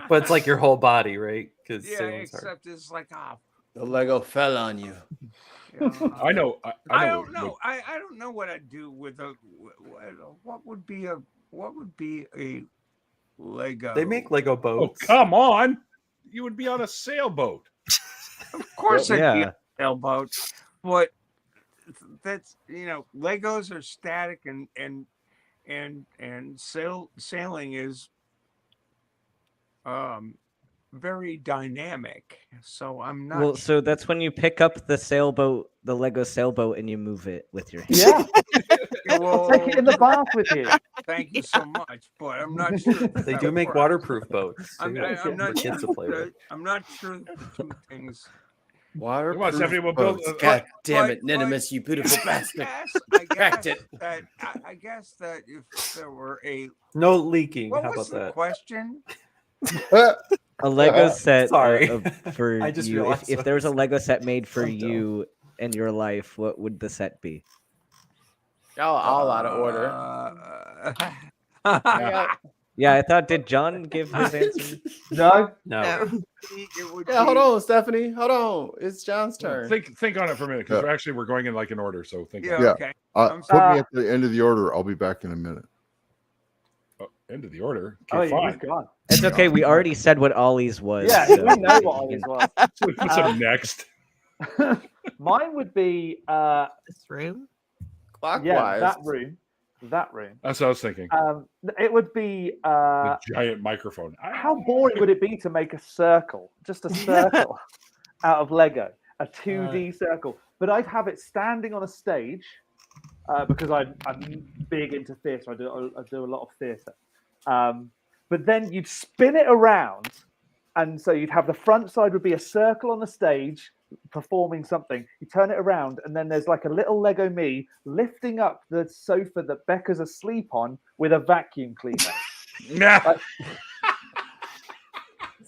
But it's like your whole body, right? Because Yeah, except it's like, The Lego fell on you. I know. I don't know. I don't know what I'd do with a. What would be a Lego? They make Lego Oh, boats. come on. You would be on a sailboat. Of course, I'd be Yeah. on a sailboat, but that's Legos are static and sailing is very dynamic. So I'm not. Well, so that's when you pick up the sailboat, the Lego sailboat, and you move it with your hand. Yeah. Well, Take it in the bath with you. Thank you so much, but I'm not sure. They that do make works. waterproof boats. I'm too, not for kids to play with. I'm not sure the two things. Water. Come on, Stephanie, we'll build. God damn it, but- Nidimus, you beautiful bastard. I Cracked guess it. that I guess that if there were a No leaking. what How was about the that? question? A Lego set Sorry. for I just you. realized If there was a that. Lego set made for So dumb. you and your life, what would the set be? All out of order. Yeah, I thought. Did John give his answer? No. No. No. It would Yeah, hold be- on, Stephanie. Hold on. It's John's turn. Think on it for a minute, because we're going in like an order. So think. Yeah, on it. Yeah. okay. I'm Put sorry. me at the end of the order. I'll be back in a minute. Oh, end of the order. Oh, Okay, yeah, he's fine. gone. It's okay. We already said what Ollie's was. Yeah, so we know you what can- Ollie's was. So we put some next. Mine would be This room. Clockwise. yeah, that room. That room. That's what I was thinking. It would be The giant microphone. how boring would it be to make a circle? Just a circle out of Lego, a 2D circle. But I'd have it standing on a stage because I'm big into theatre. I do a lot of theatre. But then you'd spin it around, and so you'd have the front side would be a circle on the stage performing something. You turn it around, and then there's like a little Lego me lifting up the sofa that Becca's asleep on with a vacuum cleaner. Yeah.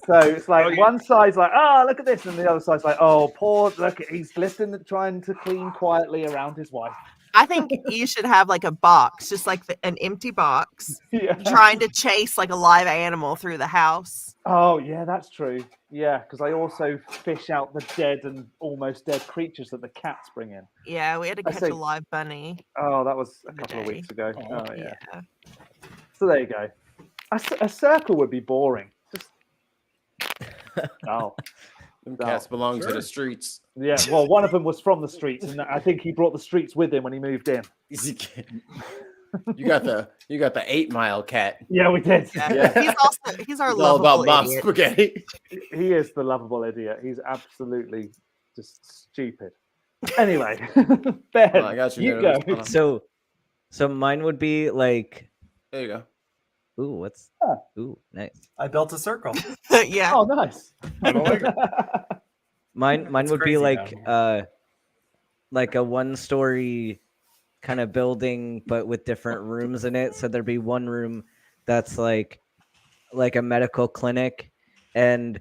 So it's like Okay. one side's like, oh, look at this, and the other side's like, oh, poor, look, he's lifting, trying to clean quietly around his wife. I think you should have like a box, just like an empty box, Yeah. trying to chase like a live animal through the house. Oh, yeah, that's true. Yeah, because I also fish out the dead and almost dead creatures that the cats bring in. Yeah, we had to I catch see. a live bunny. Oh, that was a couple of Okay. weeks ago. Oh, Oh, yeah. Yeah. So there you go. A circle would be boring. Just oh, Them cats belong to Sure. the streets. yeah. Well, one of them was from the streets, and I think he brought the streets with him when he moved in. You got the 8 Mile cat. Yeah, we did. Yeah. Yeah. He's our It's all lovable about Bob idiot. Spaghetti. He is the lovable idiot. He's absolutely just stupid. Anyway, Ben, Oh, I got you. you there. go. So mine would be like, There you go. ooh, what's Huh. ooh, nice. I built a circle. Yeah. Oh, nice. I don't like it. Mine It's would be crazy like a one-story kind of building, but with different rooms in it. So there'd be one room that's like a medical clinic, and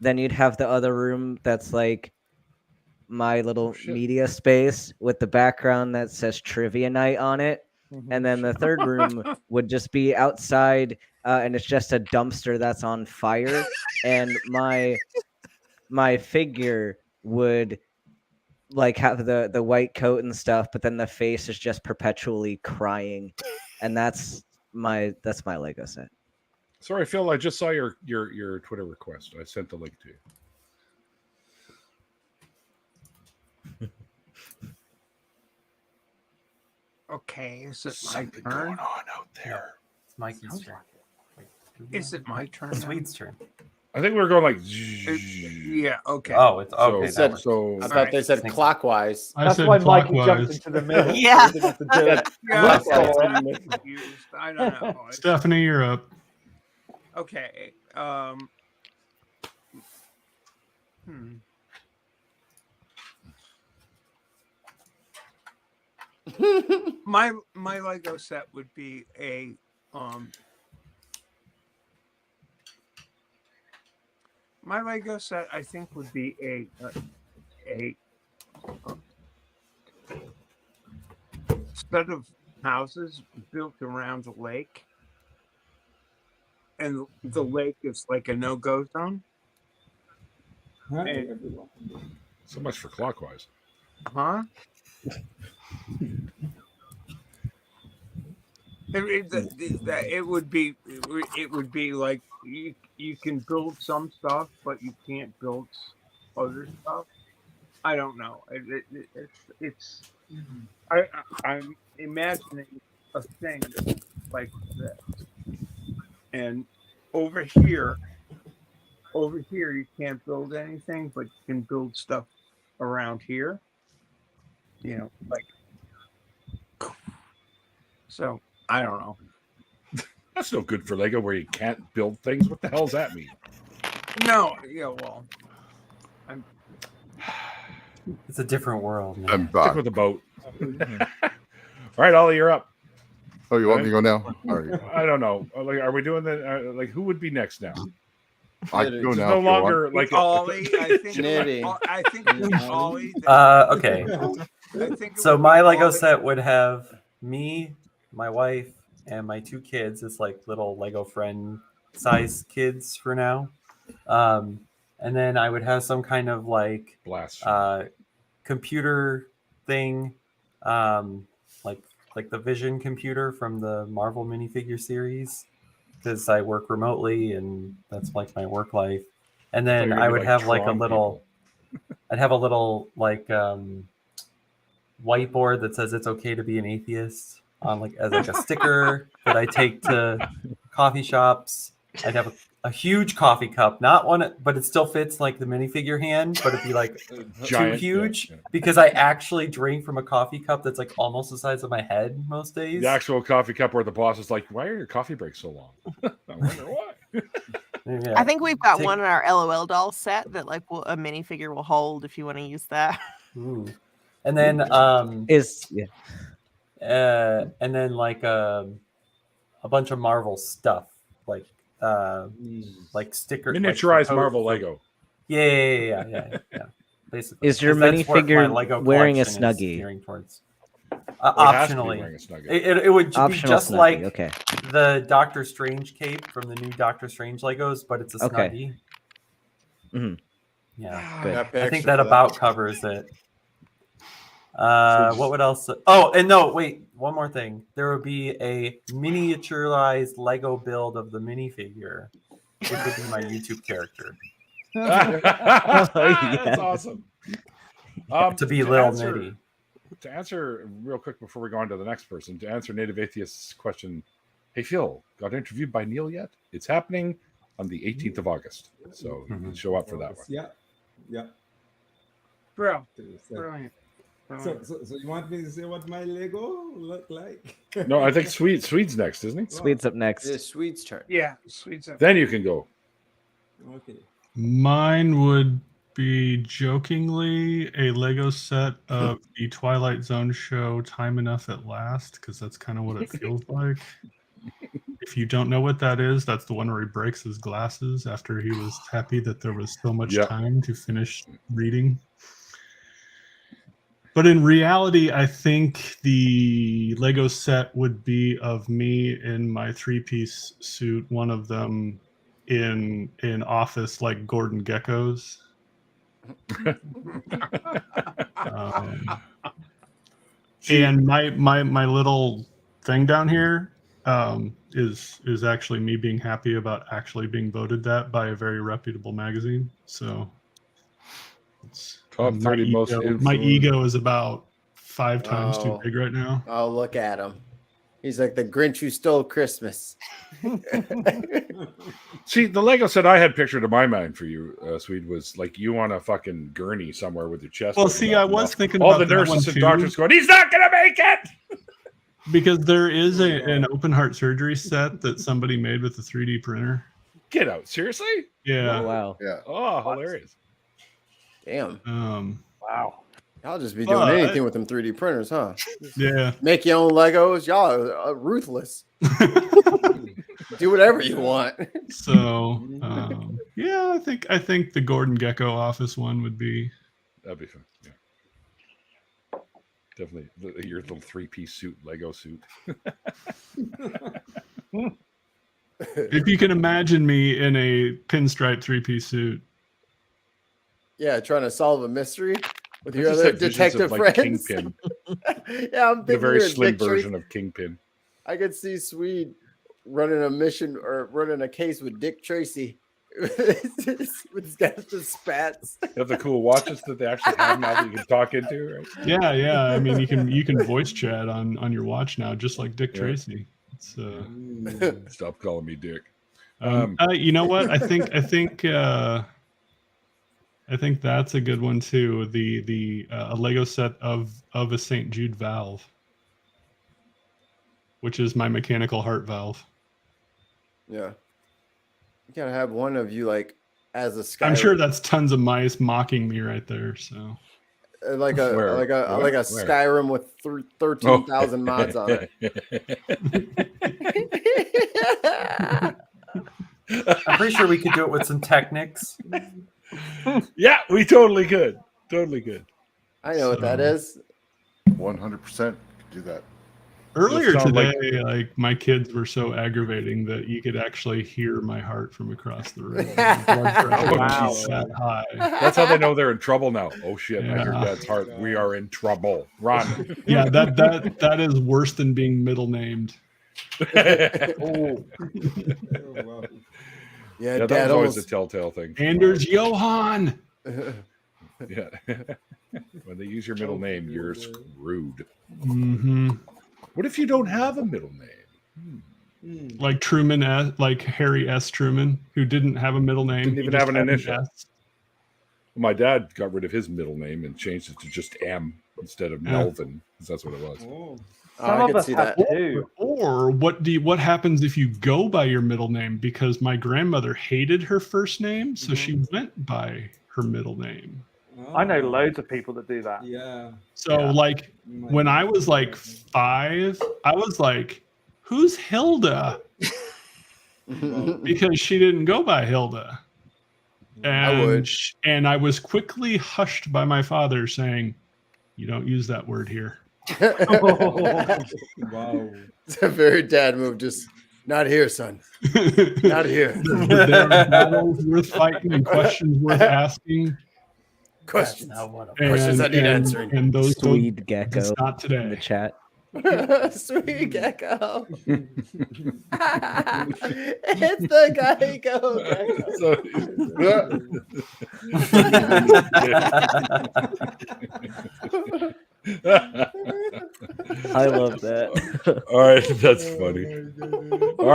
then you'd have the other room that's like my little shit. media space with the background that says trivia night on it. And then the third room would just be outside, and it's just a dumpster that's on fire. And my figure would like have the white coat and stuff, but then the face is just perpetually crying, and that's my Lego set. Sorry, Phil. I just saw your Twitter request. I sent the link to you. Okay, is it my Something turn? going on out there. It's Mikey's turn. Is it my turn? It's now? Sweet's turn. I think we're going like. Yeah. Okay. Oh, it's okay. So, that so I thought they said Thank you. clockwise. I That's said why Mikey jumped clockwise. into the middle. Yeah. He didn't have to do it. Yeah, Look I for was it. confused. I don't know. Stephanie, you're up. Okay. My Lego set would be a my Lego set I think would be a set of houses built around a lake, and the lake is like a no-go zone. And, so much for clockwise. huh? It would be like you can build some stuff, but you can't build other stuff. I don't know. I'm imagining a thing like this, and over here you can't build anything, but you can build stuff around here. You know, like. So I don't know. That's no good for Lego where you can't build things. What the hell does that mean? No, yeah, well, It's a different world, man. I'm Stick back. with the boat. All right, Ollie, you're up. Oh, you want me to go now? All right. I don't know. Like, are we doing the like? Who would be next now? I can go It's now. no if you want. longer like Ollie. I think Nitty. I think it was Ollie. Okay. I think it So was my Lego Ollie. set would have me, my wife, and my 2 kids. It's like little Lego friend size kids for now. And then I would have some kind of like blast. computer thing, like the Vision computer from the Marvel minifigure series, because I work remotely and that's like my work life. And I thought then you were I gonna would be have like like a Tron little, I'd have a little like whiteboard that says it's okay to be an atheist on like as like a sticker that I take to coffee shops. I'd have a huge coffee cup, not one, but it still fits like the minifigure hand, but it'd be like Giant, too huge yeah, yeah. because I actually drink from a coffee cup that's like almost the size of my head most days. The actual coffee cup where the boss is like, "Why are your coffee breaks so long?" I wonder why. Yeah. I think we've got Take- one in our LOL doll set that like a minifigure will hold if you want to use that. Ooh. And then and then like a bunch of Marvel stuff like sticker Miniaturized like Marvel Lego. Yeah. Basically, Is your 'cause that's what my minifigure Lego wearing a collection is Snuggie? gearing towards. It has to be Optionally, wearing a Snuggie. it would be Optional just Snuggie, like okay. the Doctor Strange cape from the new Doctor Strange Legos, but it's a Okay. Snuggie. Mhm. Yeah, Good. Got I picture think for that about covers it. What would else? Oh, and no, wait, one more thing. There would be a miniaturized Lego build of the minifigure. It would be my YouTube character That's awesome. to be Lil answer- Nitty. To answer real quick before we go on to the next person, to answer Native Atheist's question, hey Phil, got interviewed by Neil yet? It's happening on the 18th of August, so you can show up for that one. Yeah. Bro, So, brilliant. so you want me to say what my Lego look like? No, I think Swede's next, isn't he? Swede's up next. It's Sweet's turn. Yeah, sweet. Then you can go. Okay. Mine would be jokingly a Lego set of the Twilight Zone show Time Enough at Last, because that's kind of what it feels like. If you don't know what that is, that's the one where he breaks his glasses after he was happy that there was so much Yep. time to finish reading. But in reality, I think the Lego set would be of me in my three-piece suit, one of them in office like Gordon Gekko's. And my little thing down here is actually me being happy about actually being voted that by a very reputable magazine. So it's Top 30 most my influential. ego is about 5 times too big right now. Oh, look at him. He's like the Grinch who stole Christmas. See, the Lego set I had pictured in my mind for you, Swede, was like you on a fucking gurney somewhere with your chest. Well, open see, up I and was thinking all about the that one nurses and too. doctors going, "He's not gonna make it." Because there is an open heart surgery set that somebody made with a 3D printer. Get out! Seriously? Yeah. Oh, wow. Yeah. Oh, hilarious! Damn. Wow. Y'all just be doing anything with them 3D printers, huh? Yeah. Make your own Legos. Y'all are ruthless. Do whatever you want. So yeah, I think the Gordon Gekko office one would be. That'd be fun. Yeah. Definitely your little 3-piece suit, Lego suit. If you can imagine me in a pinstripe 3-piece suit. Yeah, trying to solve a mystery with I your just other had visions detective of, like, friends. Kingpin. Yeah, I'm The thinking very you're slim Dick Tracy. version of Kingpin. I could see Swede running a mission or running a case with Dick Tracy. With his guys just spats. You have the cool watches that they actually have now that you can talk into, right? Yeah. I mean, you can voice chat on your watch now, just like Dick Yeah. Tracy. It's Stop calling me Dick. you know what? I think that's a good one too. The a Lego set of a St. Jude valve, which is my mechanical heart valve. Yeah. You gotta have one of you like as a Skyrim. I'm sure that's tons of mice mocking me right there. So like a Where? like a Where? like a Skyrim with 13,000 mods on it. I'm pretty sure we could do it with some Technics. Yeah, we totally could. Totally good. I know what that So- is. 100% do that. Earlier sound like- today, like my kids were so aggravating that you could actually hear my heart from across the room. Wow. That high. That's how they know they're in trouble now. Oh shit! I hear Yeah. Dad's heart. We are in trouble. Run. Yeah, that is worse than being middle named. Oh, Oh, wow. Yeah, Yeah, that Dad was always a almost. telltale thing. Anders Johan. Yeah. When they use your middle name, you're screwed. Hmm. What if you don't have a middle name? Like Truman, like Harry S. Truman, who didn't have a middle name. Didn't he even just have an had initial. S. My dad got rid of his middle name and changed it to just M instead of Yeah. Melvin, because that's what it was. Oh. Oh, some I of could us see have that. too. Or what happens if you go by your middle name? Because my grandmother hated her first name, so she went by her middle name. I know Oh. loads of people that do that. Yeah. So like when I was like 5, I was like, "Who's Hilda?" Because she didn't go by Hilda. I would. And I was quickly hushed by my father saying, "You don't use that word here." Wow. It's a very dad move. Just not here, son. Not here. There are battles worth fighting and questions worth asking. Questions. And, Questions I need and- answering. And those don't, Swede Gecko it's not in the today. chat. Sweet gecko. It's the gecko. I love that. All right, that's funny. All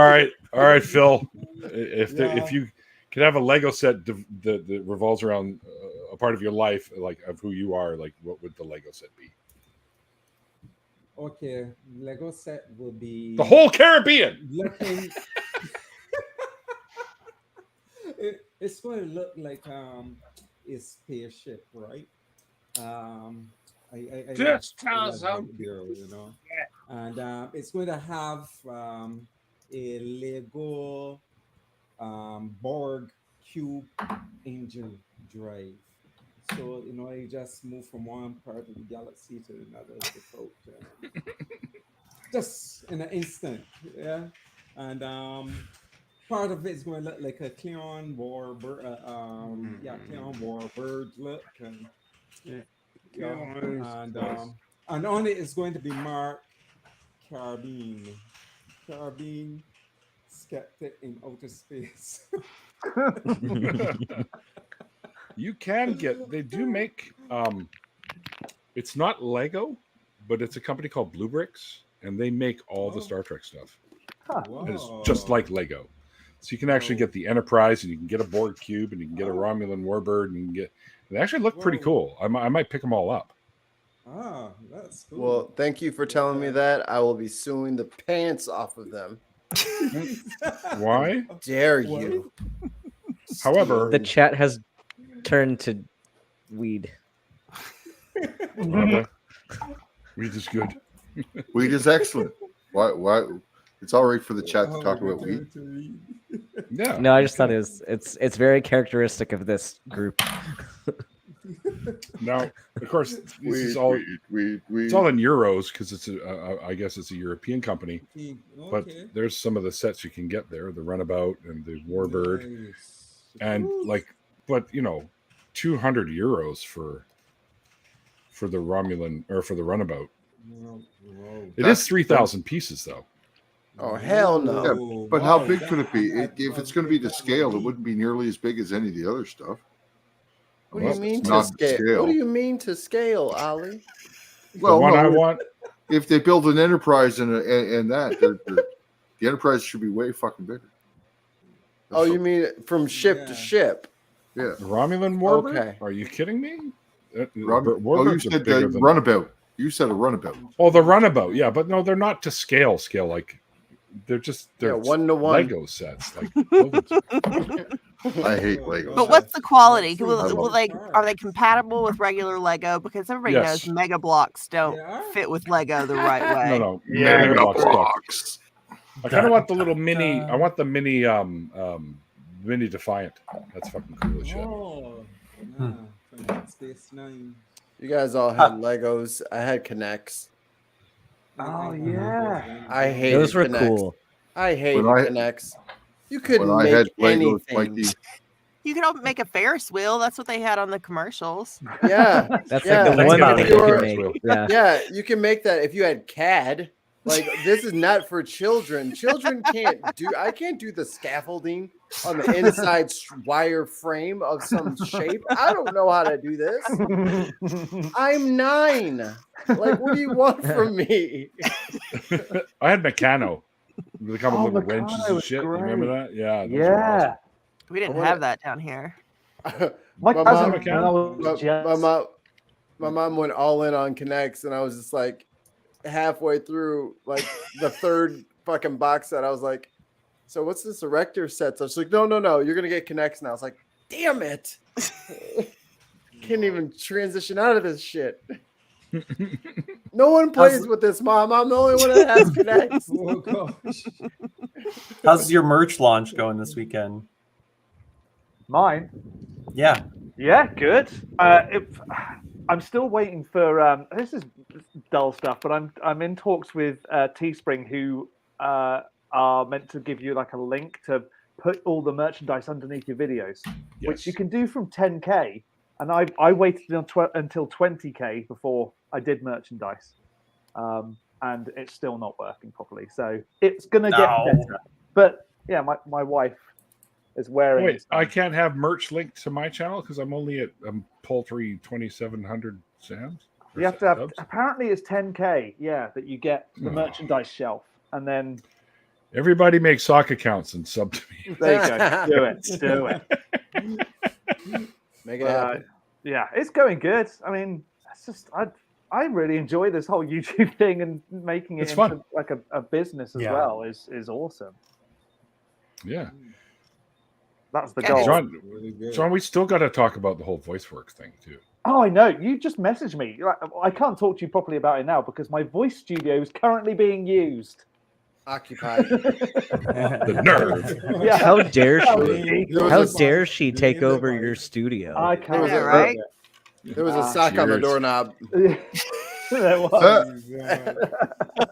right, Phil. If you could have a Lego set that revolves around a part of your life, like of who you are, like what would the Lego set be? Okay, Lego set will be The whole Caribbean. looking. It's going to look like a spaceship, right? I Just I tell us how- you know, and it's going to have a Lego Borg cube engine drive. So you just move from one part of the galaxy to another without just in an instant, yeah. And part of it is going to look like a Cleon War, Cleon War bird look, and and on it is going to be Mark Carbine, Skeptic in outer space. You can get. They do make. It's not Lego, but it's a company called Blue Bricks, and they make all the Star Trek stuff. And it's just like Lego. So you can actually get the Enterprise, and you can get a Borg cube, and you can get a Romulan Warbird, and you can get. They actually look pretty cool. I might pick them all up. Ah, that's cool. Well, thank you for telling me that. I will be suing the pants off of them. Why? Dare you? However, The chat has turned to weed. Weed is good. Weed is excellent. Why? It's all right for the chat to talk about weed. Yeah. No, I just thought it's very characteristic of this group. Now, of course, this is all it's all in euros because it's I guess it's a European company. But there's some of the sets you can get there: the Runabout and the Warbird, and but 200 euros for the Romulan or for the Runabout. It is 3,000 pieces though. Oh hell no! Yeah, but how big could it be? If it's going to be to scale, it wouldn't be nearly as big as any of the other stuff. What do you mean to scale? What do you mean to scale, Ollie? Well, I want. If they build an Enterprise and that, the Enterprise should be way fucking bigger. Oh, you mean from ship to ship? Yeah. The Romulan Warbird? Okay. Are you kidding me? You said the Runabout. You said a Runabout. Oh, the Runabout. Yeah, but no, they're not to scale. Like they're 1-to-1 Lego sets. Like I hate Legos. But what's the quality? Are they compatible with regular Lego? Because everybody Yes. knows Mega Blocks don't fit with Lego the right way. No. Mega Blocks. I kind of want the little mini. I want the mini. Mini Defiant. That's fucking cool as shit. Oh, Space Nine. You guys all had Legos. I had Connects. Oh yeah. I hated Those were Connects. cool. I hated Connects. You couldn't When I make had Legos, anything. Mikey, You could make a Ferris wheel. That's what they had on the commercials. Yeah, That's yeah. like the one got thing it. you Ferris can wheel. make. Yeah. Yeah, you can make that if you had CAD. Like this is not for children. Children can't do. I can't do the scaffolding on the inside wire frame of some shape. I don't know how to do this. I'm 9. Like, what do you want from me? I had Meccano. They come with little Meccano wrenches and was shit. You great. remember that? Yeah. those were Yeah. We didn't have that down here. My My cousin, mom- when I was my mom went all in on Connects, and I was just like halfway through like the third fucking box set. I was like, so what's this erector set? So she's like, no, you're gonna get Connects now. I was like, damn it. Can't even transition out of this shit. No one plays with this, Mom. I'm the only one that has Connects. Oh gosh. How's your merch launch going this weekend? mine. Yeah. Yeah, good. I'm still waiting for. This is dull stuff, but I'm in talks with Teespring, who are meant to give you like a link to put all the merchandise underneath your videos, which you can do from 10K. And I waited until 20K before I did merchandise, and it's still not working properly. So it's gonna get better. But yeah, my wife is wearing. Wait, I can't have merch linked to my channel because I'm only at paltry 2,700 Sams. You have to have. Apparently, it's 10K. Yeah, that you get the merchandise shelf, and then everybody make sock accounts and sub to me. there you go. Do it. Make it happen. Yeah, it's going good. I mean, it's just I really enjoy this whole YouTube thing, and making it It's into fun. like a business as well is awesome. Yeah. That's the goal. John, we still got to talk about the whole voice work thing too. Oh, I know. You just messaged me. I can't talk to you properly about it now because my voice studio is currently being used. occupied. The nerve. Yeah. How dare That was she? cheeky. There was How a- dare she take over your studio? I There can't. was Yeah, a right? There was a sock on the Cheers. doorknob. There was.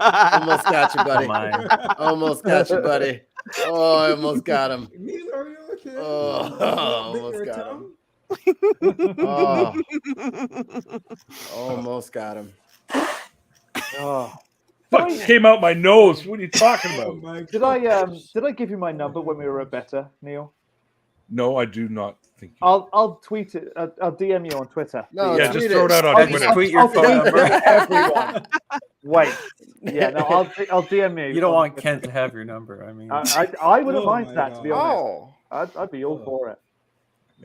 Almost got you, Oh buddy. my. Almost got you, buddy. Oh, I almost got him. Neil, are you okay? Oh, almost Bit your got him. tongue? Oh, almost got him. Oh. Fuck came out my nose. What are you talking Oh about? my Did I give you my number when we were at Better, Neil? No, I do not think. You... I'll tweet it. I'll DM you on Twitter. No, Yeah, tweet just throw it out on I'll- Twitter. I'll- Tweet your I'll phone tweet number. it to everyone. Wait. Yeah, no, I'll DM you. You don't on want Twitter. Kent to have your number. I mean, I wouldn't Oh mind my that, to be God. honest. Oh, I'd be all for it.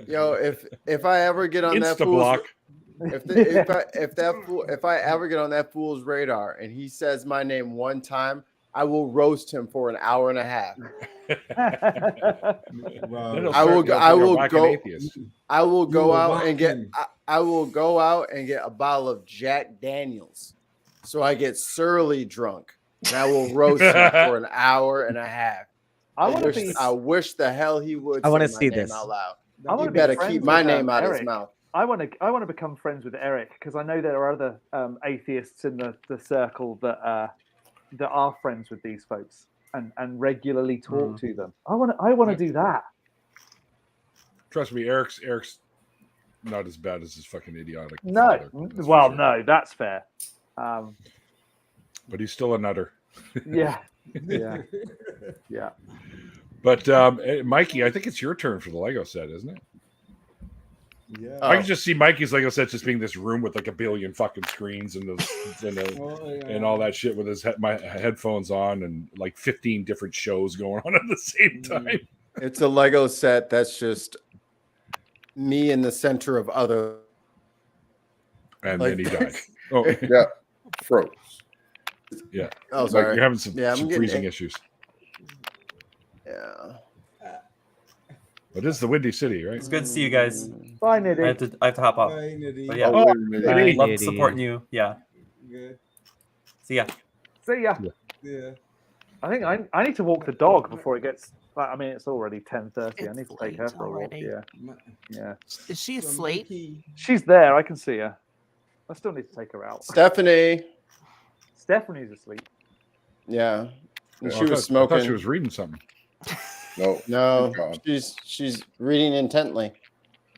yo, if I ever get on that Insta fool's, block. if I ever get on that fool's radar and he says my name one time, I will roast him for an hour and a half. Wow. I will go. Atheist. I will You go will out whack and get. him. I will go out and get a bottle of Jack Daniels, so I get surly drunk, and I will roast him for an hour and a half. I wish the hell he would. I wanna say my see name this. out loud. I want You to be better friends keep my with, name out of his Eric. mouth. I want to become friends with Eric because I know there are other atheists in the circle that are friends with these folks and regularly talk to them. I want to do that. Trust me, Eric's not as bad as his fucking idiotic. No, father, that's for well, sure. no, that's fair. But he's still a nutter. Yeah, yeah, yeah. But Mikey, I think it's your turn for the Lego set, isn't it? Yeah. I can just see Mikey's Lego set just being this room with like a billion fucking screens and and all that shit with his my headphones on and like 15 different shows going on at the same time. It's a Lego set that's just me in the center of other. And Like then he died. this. Oh, Yeah, froze. yeah. Oh, Like, sorry. you're having some, Yeah, I'm some getting freezing it. issues. Yeah. But it's the Windy City, right? it's good to see you guys. Bye, I have Niddy. to hop off. Bye, Niddy. But yeah, Oh, wait a minute. Bye. love Niddy. supporting you. Yeah. Good. See ya. See ya. Yeah. I think I need to walk the dog before it gets. I mean, it's already 10:30. I need It's to take her late for a walk. already. Yeah, Ma- yeah. Is she so asleep? Mikey, She's there. I can see her. I still need to take her out. Stephanie. Stephanie's asleep. Yeah. And Oh, she I was thought smoking. she was reading something, No, No, God. she's reading intently.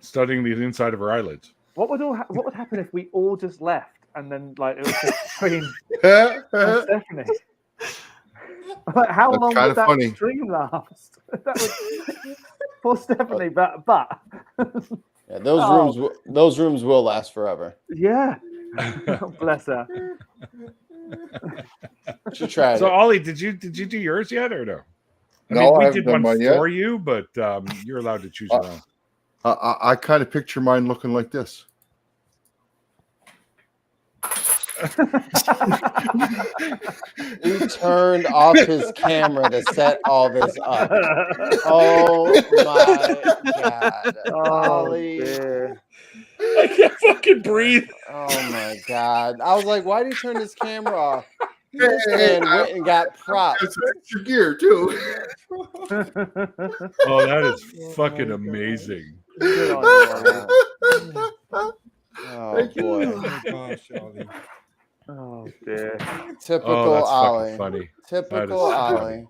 studying the inside of her eyelids. What would happen if we all just left and then like it was just between and Stephanie? Like, how That's long kinda would that funny. stream last? That would, poor Stephanie, but Yeah, those rooms will last forever. yeah, bless her. She tried So it. Ollie, did you do yours yet or no? I No, mean, I we haven't did done one mine yet. for you, but you're allowed to choose your own. I kind of picture mine looking like this. He turned off his camera to set all this up. Oh my god. Oh, Ollie. dear. I can't fucking breathe. Oh my god. I was like, why did he turn his camera off? This man went and got props. It's extra gear too. Oh, that is fucking my God. amazing. Good on you, Ollie. Oh boy. Oh my gosh, Ollie. Oh dear. Typical Oh, that's Ollie. fucking funny. Typical That is Ollie.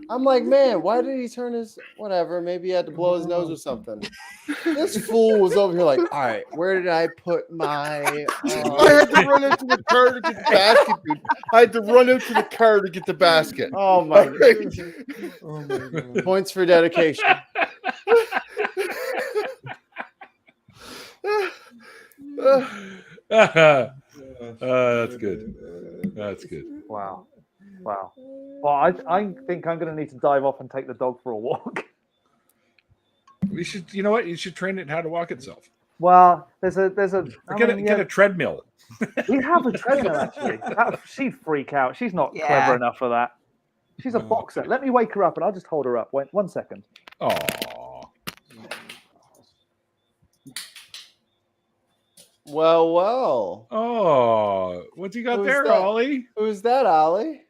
I'm like, man, why did he turn his whatever? Maybe he had to blow his nose or something. This fool was over here like, all right, where did I put my I had to run into the car to get the basket, dude. I had to run into the car to get the basket. oh my Oh my god. points for dedication. That's good. That's good. Wow. Wow. Well, I think I'm going to need to dive off and take the dog for a walk. We should, you know what? You should train it how to walk itself. Well, there's a. Or get a treadmill. We have a treadmill actually. She'd freak out. She's not Yeah. clever enough for that. She's a No. boxer. Let me wake her up and I'll just hold her up. Wait 1 second. Oh, Well. oh, what you got Who's there, that? Ollie? Who's that, Ollie?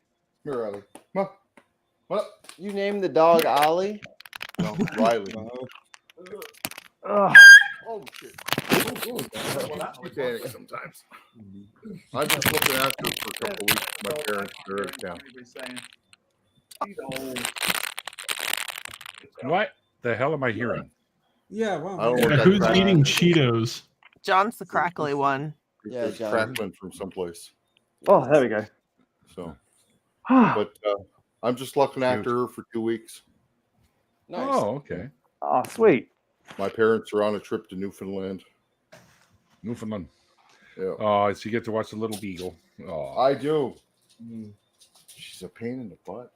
Here, Ollie. What? You named the dog Ollie? No, Riley. Ugh. Oh shit! Panic sometimes. I'm just looking after her for a couple of weeks. My parents are out of town. What the hell am I hearing? Yeah, wow. I don't know what Who's that eating Cheetos? John's the crackly one. Yeah, It's John. crackling from someplace. Oh, there we go. So, but I'm just looking after her for 2 weeks. Nice. Oh, okay. Oh, sweet. My parents are on a trip to Newfoundland. Newfoundland. Yeah, Oh, so you get to watch the little beagle. Oh, I do. She's a pain in the butt.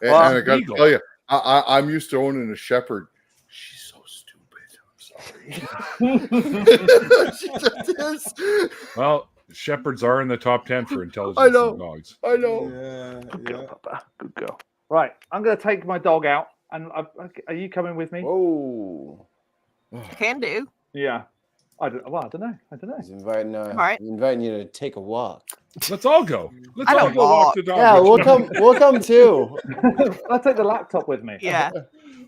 And Well, I got to Beagle. tell you, I'm used to owning a shepherd. She's so stupid. I'm sorry. She just is. well, shepherds are in the top 10 for intelligence I know. in dogs. I know. Yeah, Good girl, yeah. Papa. Good girl. Right, I'm going to take my dog out. And are you coming with me? Whoa. Can do. Yeah. I don't know. He's inviting, right. he's inviting you to take a walk. Let's all go. Let's I all don't go walk walk. the dog. Yeah, we'll come. We'll come too. I'll take the laptop with me. Yeah.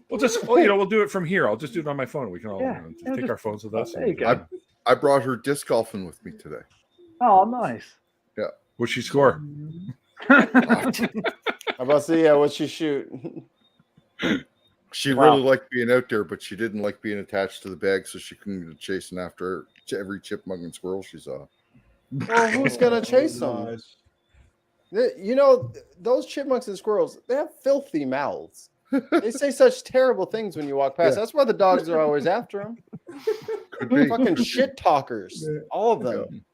We'll just, we'll do it from here. I'll just do it on my phone. We can all Yeah, just yeah, take just- our phones with us. There you and- go. I brought her disc golfing with me today. Oh, nice. What'd she score? How about see what you shoot? She Wow. really liked being out there, but she didn't like being attached to the bag, so she couldn't get chasing after every chipmunk and squirrel she saw. Well, who's gonna chase them? You know, those chipmunks and squirrels, they have filthy mouths. They say such terrible things when you walk past. Yeah. That's why the dogs are always after them. Could be. Fucking shit talkers, all of them.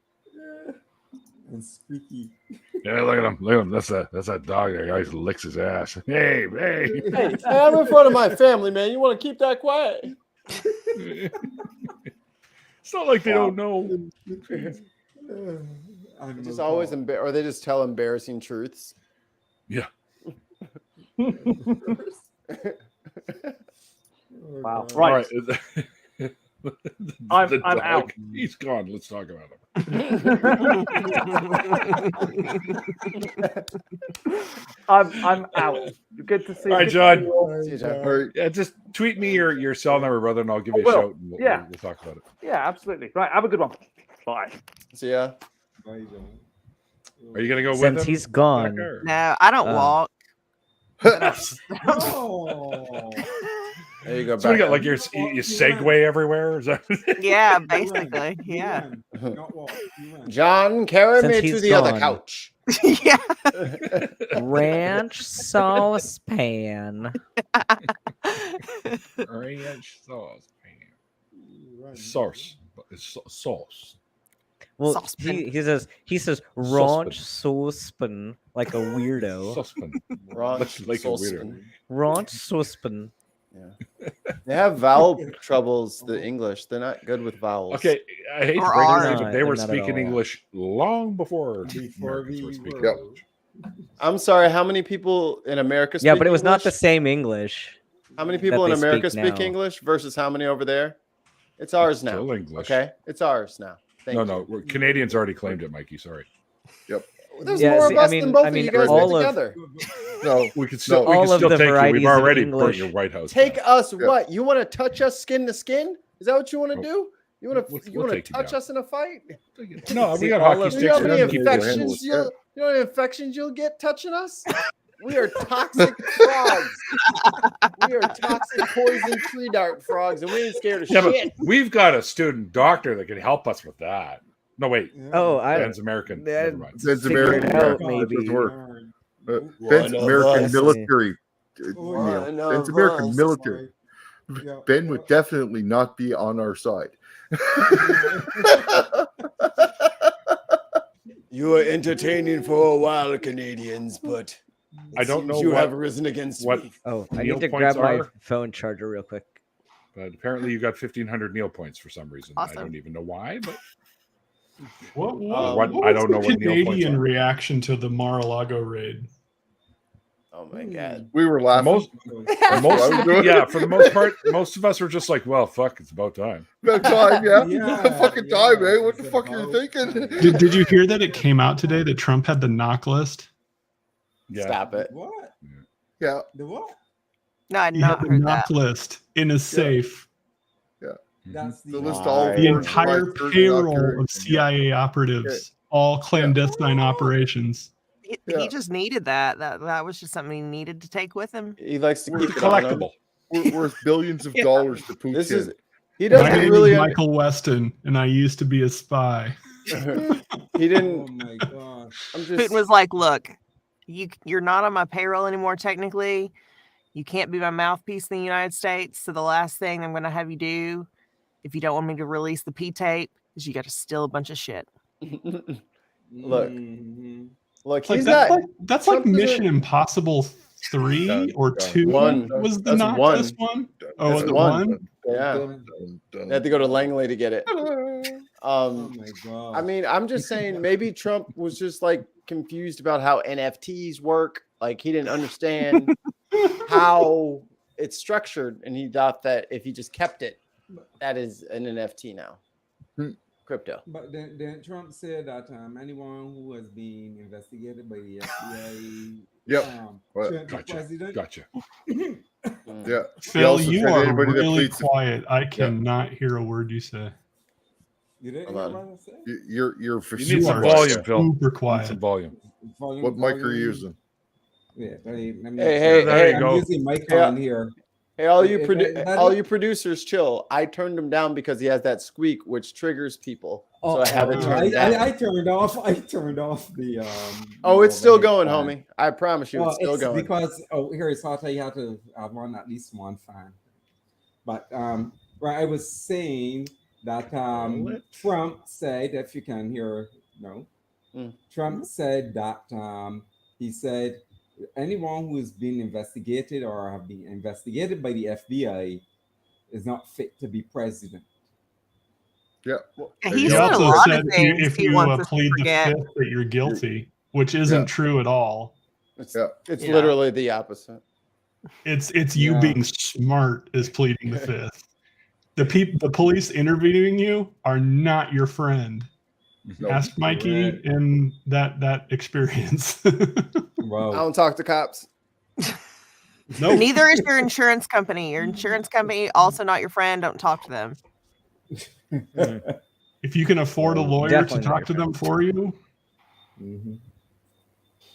And squeaky. Yeah, look at him. Look at him. That's that dog. That guy who licks his ass. Hey. Hey, I'm in front of my family, man. You want to keep that quiet? It's not like they don't know. Just always or they just tell embarrassing truths. Yeah. Wow. Oh, Right. I'm The dog, out. He's gone. Let's talk about him. I'm out. Good to see All right, you. John. See you, John. All right. Yeah, just tweet me your cell number, brother, and I'll give you a will. shout. And Yeah. we'll talk about it. Yeah, absolutely. Right. Have a good one. Bye. See ya. Bye, John. Are you gonna go with Since him? he's gone, Becca, or- No, I don't Oh. walk. Oh. There you go. So we got Becca. like your you segue everywhere. Is that? Yeah, basically. Yeah. Not walk. You ran. John, carry Since me to he's the other gone. couch. Yeah. ranch saucepan. Ranch sauce. You ran. Sauce. It's sauce. Well, Saucepan. he says ranch saucepan like a weirdo. Saucepan. Ron Like a weirdo. Solston. Ranch saucepan. They have vowel troubles, the English. They're not good with vowels. Okay, I hate to Or break it are. to you, No, but they were they're not at speaking all. English long before Before Americans were we speaking were. English. I'm sorry, how many people in America speak Yeah, but it was not the English? same English. How many people in they speak America speak now. English versus how many over there? It's ours now. Still English. Okay? It's ours now. Thank you. No, Canadians already claimed it, Mikey. Sorry. There's Yeah, more see, of I us mean- than both I of mean, you guys all put of- together. No, We could still, all we of could still the take you. We've varieties of already burnt English- your White House. Take down. us Yeah. what? You want to touch us skin to skin? Is that what you want to Oh, do? You want to we'll take you touch down. us in a fight? No, See, we got all hockey of- You sticks. know how We're many gonna keep your handle infections with you'll that. you know how many infections you'll get touching us? We are toxic frogs. We are toxic poison tree dart frogs, and we ain't scared of Yeah, but shit. we've got a student doctor that can help us with that. No, wait. Yeah. Oh, I Ben's American. Yeah, Never mind. Ben's figure American. it out, Yeah, maybe. that does work. Darn. Ben's One of American us. military. Neil. One Ben's of American us. military. Yeah. Ben would definitely not be on our side. You are entertaining for a while, Canadians, but I don't know you what, have risen against what me. Oh, I Neil need to points grab my are- phone charger real quick. but apparently you got 1,500 Neil points for some reason. I Awesome. don't even know why, but What I was don't know the what Neil points Canadian are. reaction to the Mar-a-Lago raid? Oh my god. We were laughing. most, I was doing. yeah, for the most part, most of us were just like, well, fuck, it's about time. That time, yeah. Yeah, Fucking yeah, time, man. What the it's fuck are you about thinking? Did you hear that it came out today that Trump had the knock list? Yeah. Stop it. What? Yeah. The what? No, I'd He had not the heard knock that. list in his safe. That's The the list of all Nice. The foreign entire spies surging payroll of operation. CIA operatives, all clandestine operations. He Yeah. just needed that. That was just something he needed to take with him. He likes to It's keep it on him. collectible. Worth billions of dollars to Putin. This is he My doesn't name really. is Michael Weston, and I used to be a spy. He Oh didn't. my god. I'm Putin just. was like, "Look, you're not on my payroll anymore. Technically, you can't be my mouthpiece in the United States. So the last thing I'm going to have you do, if you don't want me to release the P tape, is you got to steal a bunch of shit." Look. Mhm. Look, Like, he's that's not. like, that's like Trump doesn't- Mission Impossible 3 Dun, or dun, 2 one. was the That's knock one. list one. Oh, That's was it one. one? Yeah. They had to go to Langley to get it. Oh my god. I mean, I'm just saying maybe Trump was just like confused about how NFTs work. Like he didn't understand how it's structured, and he thought that if he just kept it, that is an NFT now. Crypto. But then Trump said that anyone who has been investigated by the FBI, Yep. Well, should be Gotcha. president. Yeah. He Phil, also you said are anybody that really pleads- quiet. I cannot hear a word you say. You didn't Hold hear on. what I said? You're You need You some are volume, Phil. super You need quiet. some volume. what mic are you using? Yeah, let me Hey, there you I'm go. using mic Yeah. on here. Hey, all you Is that all it? you producers, chill. I turned him down because he has that squeak, which triggers people. So I have it I turned down. I turned off. I turned off the. Oh, it's still going, fan. homie. I promise you, it's still going. Because here it's hot. You have to have at least one fan. But right, I was saying that Trump said, if you can hear, no, Trump said that he said anyone who has been investigated or have been investigated by the FBI is not fit to be president. Yeah. And He he He said a also lot said of if you, things if he you wants us to plead the forget. fifth that you're guilty, which isn't Yeah. true at all. It's, Yeah. it's Yeah. literally the opposite. It's you Yeah. being smart is pleading the fifth. The police interviewing you are not your friend. No. Ask Mikey Correct. and that experience. I Wow. don't talk to cops. No, Neither is your insurance company. Your insurance company also not your friend. Don't talk to them. if you can afford a lawyer to Definitely not talk your to them for you, Mhm.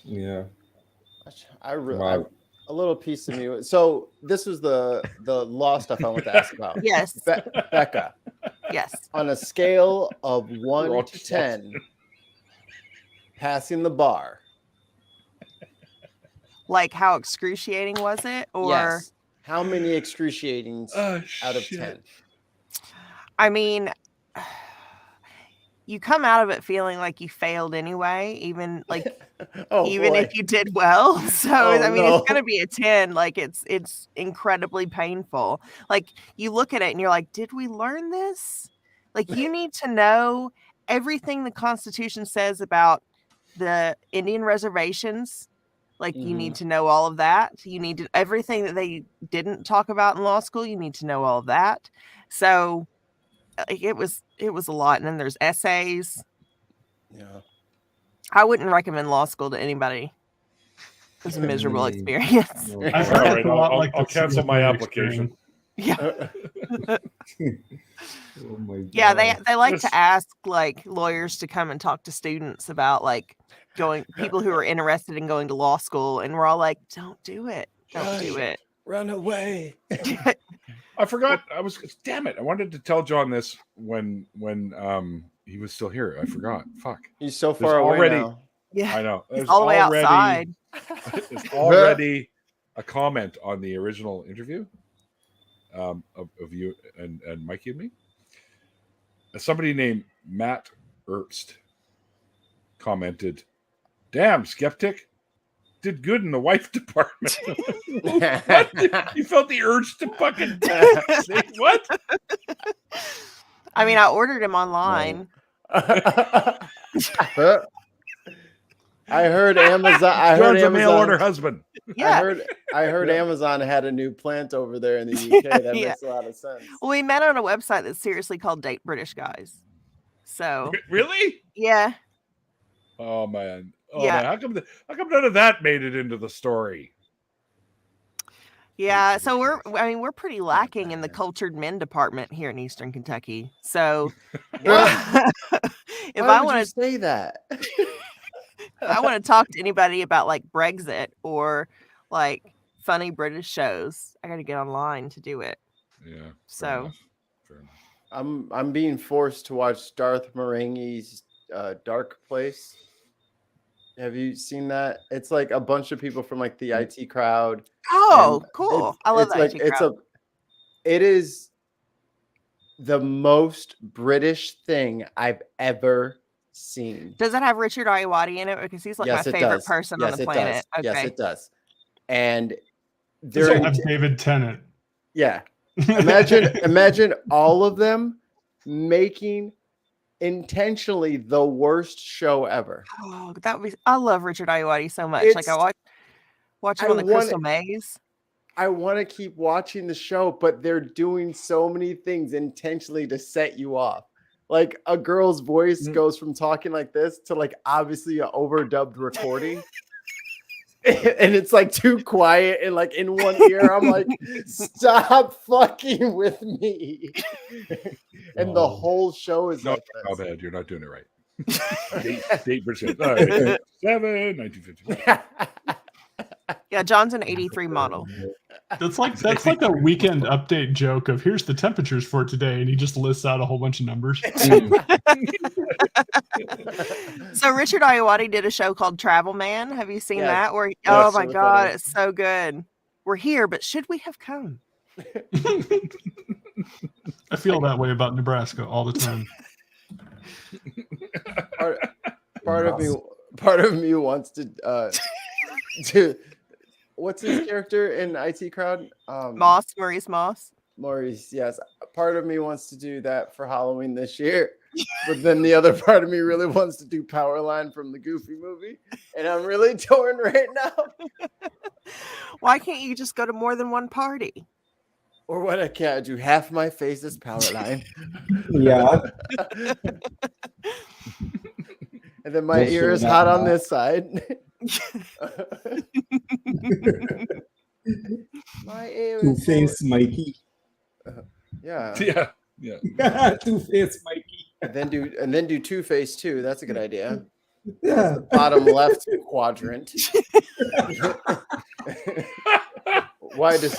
Yeah. I really Wow. a little piece of me. So this was the law stuff I want to ask about. Yes. Becca, Yes. on a scale of We're all 1 to 10, passing the bar. Like how excruciating was it? Or Yes. How many excruciatings out of shit. 10? I mean, you come out of it feeling like you failed anyway, even like Oh, even boy. if you did well. So Oh, I mean, no. it's gonna be a 10. Like it's incredibly painful. Like you look at it and you're like, did we learn this? Like you need to know everything the Constitution says about the Indian reservations. Like you need to know all of that. You need to everything that they didn't talk about in law school. You need to know all of that. So it was a lot. And then there's essays. Yeah. I wouldn't recommend law school to anybody. It was a miserable experience. No. I've All heard right, it's a lot I'll- like I'll the cancel my CFA application. experience. Yeah. Oh my Yeah, God. they like This- to ask like lawyers to come and talk to students about like people who are interested in going to law school, and we're all like, don't do it. Don't do it. Run away. I forgot. Damn it. I wanted to tell John this when he was still here. I forgot. Fuck. He's so There's far away already- now. Yeah. I know. He's all the way outside. There's already a comment on the original interview of you and Mikey and me. Somebody named Matt Ernst commented, "Damn, SkepTick did good in the wife department." What? You felt the urge to fucking say what? I mean, I ordered him online. Huh? I heard Amazon. I heard John's a mail order Amazon. husband. Yeah. I heard Amazon had a new plant over there in the UK. That Yeah. makes a lot of sense. Well, we met on a website that's seriously called Date British Guys. So Really? yeah. Oh man. Oh, Yeah. man, how come none of that made it into the story? Yeah, so we're pretty lacking in the cultured men department here in Eastern Kentucky. So if Why I would want you to say that? I want to talk to anybody about like Brexit or like funny British shows, I got to get online to do it. Yeah. Fair So enough. Fair enough. I'm being forced to watch Darth Marenghi's Dark Place. Have you seen that? It's like a bunch of people from like the IT crowd. oh, and cool. I love it's that. like it is the most British thing I've ever seen. Does it have Richard Ayoade in it? Because he's like Yes, my it favorite does. person Yes, on the it planet. does. Yes, Okay. it does. And Does they're it have David Tennant? yeah. Imagine all of them making intentionally the worst show ever. Oh, that would be. I love Richard Ayoade so much. Like It's- watch him I on the wanna- Crystal Maze. I want to keep watching the show, but they're doing so many things intentionally to set you off. Like a girl's voice goes from talking like this to like obviously an overdubbed recording. And it's like too quiet and like in one ear, I'm like, stop fucking with me. And the whole show is No, like how this. bad. You're not doing it right. Date percent. All right. 1950. Yeah, John's an 83 model. That's like a weekend update joke of here's the temperatures for today, and he just lists out a whole bunch of numbers. So Richard Ayoade did a show called Travel Man. Have you seen Yes. that? Where That's oh my really god, funny. it's so good. We're here, but should we have come? I feel that way about Nebraska all the time. Part of me wants to what's his character in IT crowd? Maurice Moss. Maurice, yes. Part of me wants to do that for Halloween this year, but then the other part of me really wants to do Powerline from the Goofy movie, and I'm really torn right now. Why can't you just go to more than one party? Or what I can't do half my face is Powerline. Yeah. And then my We'll ear show is that hot on now. this side. My ear is Two-Face Mikey. yeah. Yeah. Two-Face Mikey. And then do Two-Face too. That's a good idea. Yeah. Bottom left quadrant. Why Didn't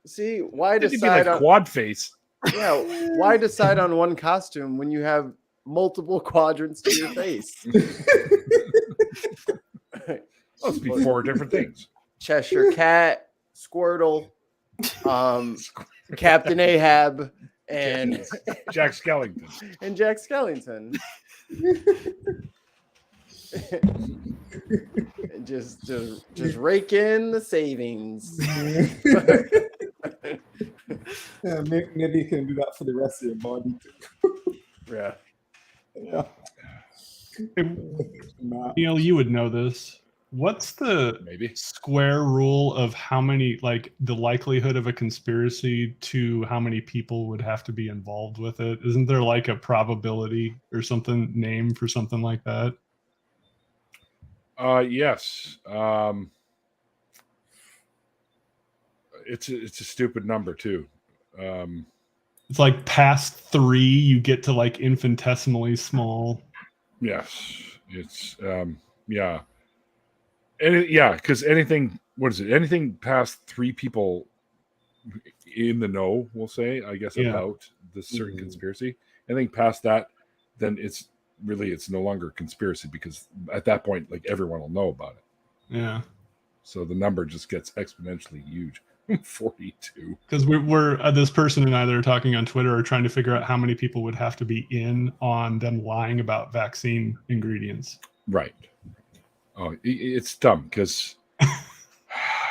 be decide like on quad face? yeah, why decide on one costume when you have multiple quadrants to your face? Must be 4 different things. Cheshire Cat, Squirtle, Captain Ahab, and Jack Skellington. and Jack Skellington. And just rake in the savings. Yeah, maybe you can do that for the rest of your body too. Yeah. Yeah. Neil, you would know this. What's the Maybe. square rule of how many, like the likelihood of a conspiracy to how many people would have to be involved with it? Isn't there like a probability or something name for something like that? Yes. It's a stupid number too. It's like past 3, you get to like infinitesimally small. Yes. It's yeah. And yeah, because anything, what is it? Anything past 3 people in the know, we'll say, I guess, Yeah. about this certain conspiracy. Anything past that, then it's no longer a conspiracy, because at that point, like, everyone will know about it. Yeah. So the number just gets exponentially huge. 42. Because we're this person and I that are talking on Twitter are trying to figure out how many people would have to be in on them lying about vaccine ingredients. Right. Oh, it's dumb because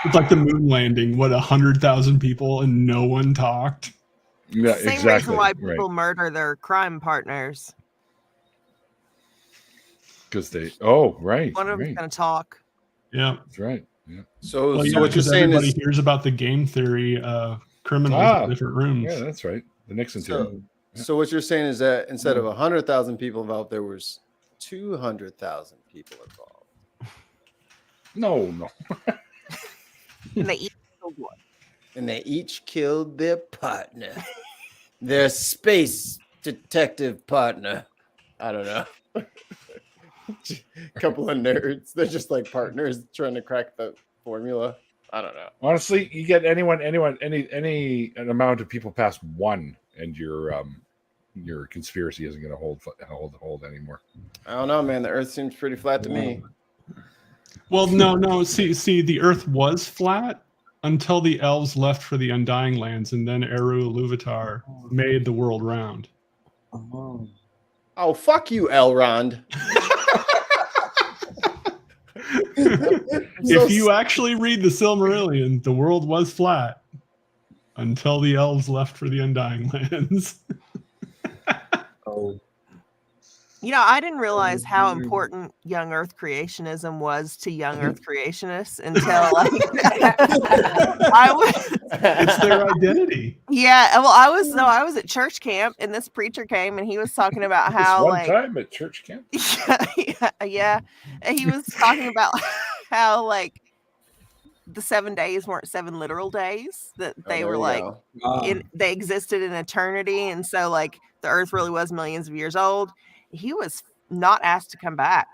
It's like the moon landing. What, 100,000 people and no one talked? yeah, Same exactly. reason why Right. people murder their crime partners. Because they. Oh, right. One of them's Right. going to talk. Yeah. That's right. Yeah. So, Well, so yeah, what you're because saying everybody is hears about the game theory criminals Ah, in different rooms. Yeah, that's right. The Nixon theory. so what you're saying is that instead of 100,000 people involved, there was 200,000 people involved. No. And they each killed one. And they each killed their partner, their space detective partner. I don't know. Couple of nerds. They're just like partners trying to crack the formula. I don't know. Honestly, you get any amount of people past one, and your conspiracy isn't going to hold anymore. I don't know, man. The Earth seems pretty flat to me. Well, no. See, the Earth was flat until the elves left for the Undying Lands, and then Eru Iluvatar made the world round. Oh, fuck you, Elrond. If you actually read the Silmarillion, the world was flat until the elves left for the Undying Lands. You know, I didn't realize how important young Earth creationism was to young Earth creationists until like, It's their identity. Yeah, well, I was at church camp, and this preacher came, and he was talking about how one time at church camp. yeah, and he was talking about how like the 7 days weren't 7 literal days, that they were like they existed in eternity, and so like the Earth really was millions of years old. He was not asked to come back.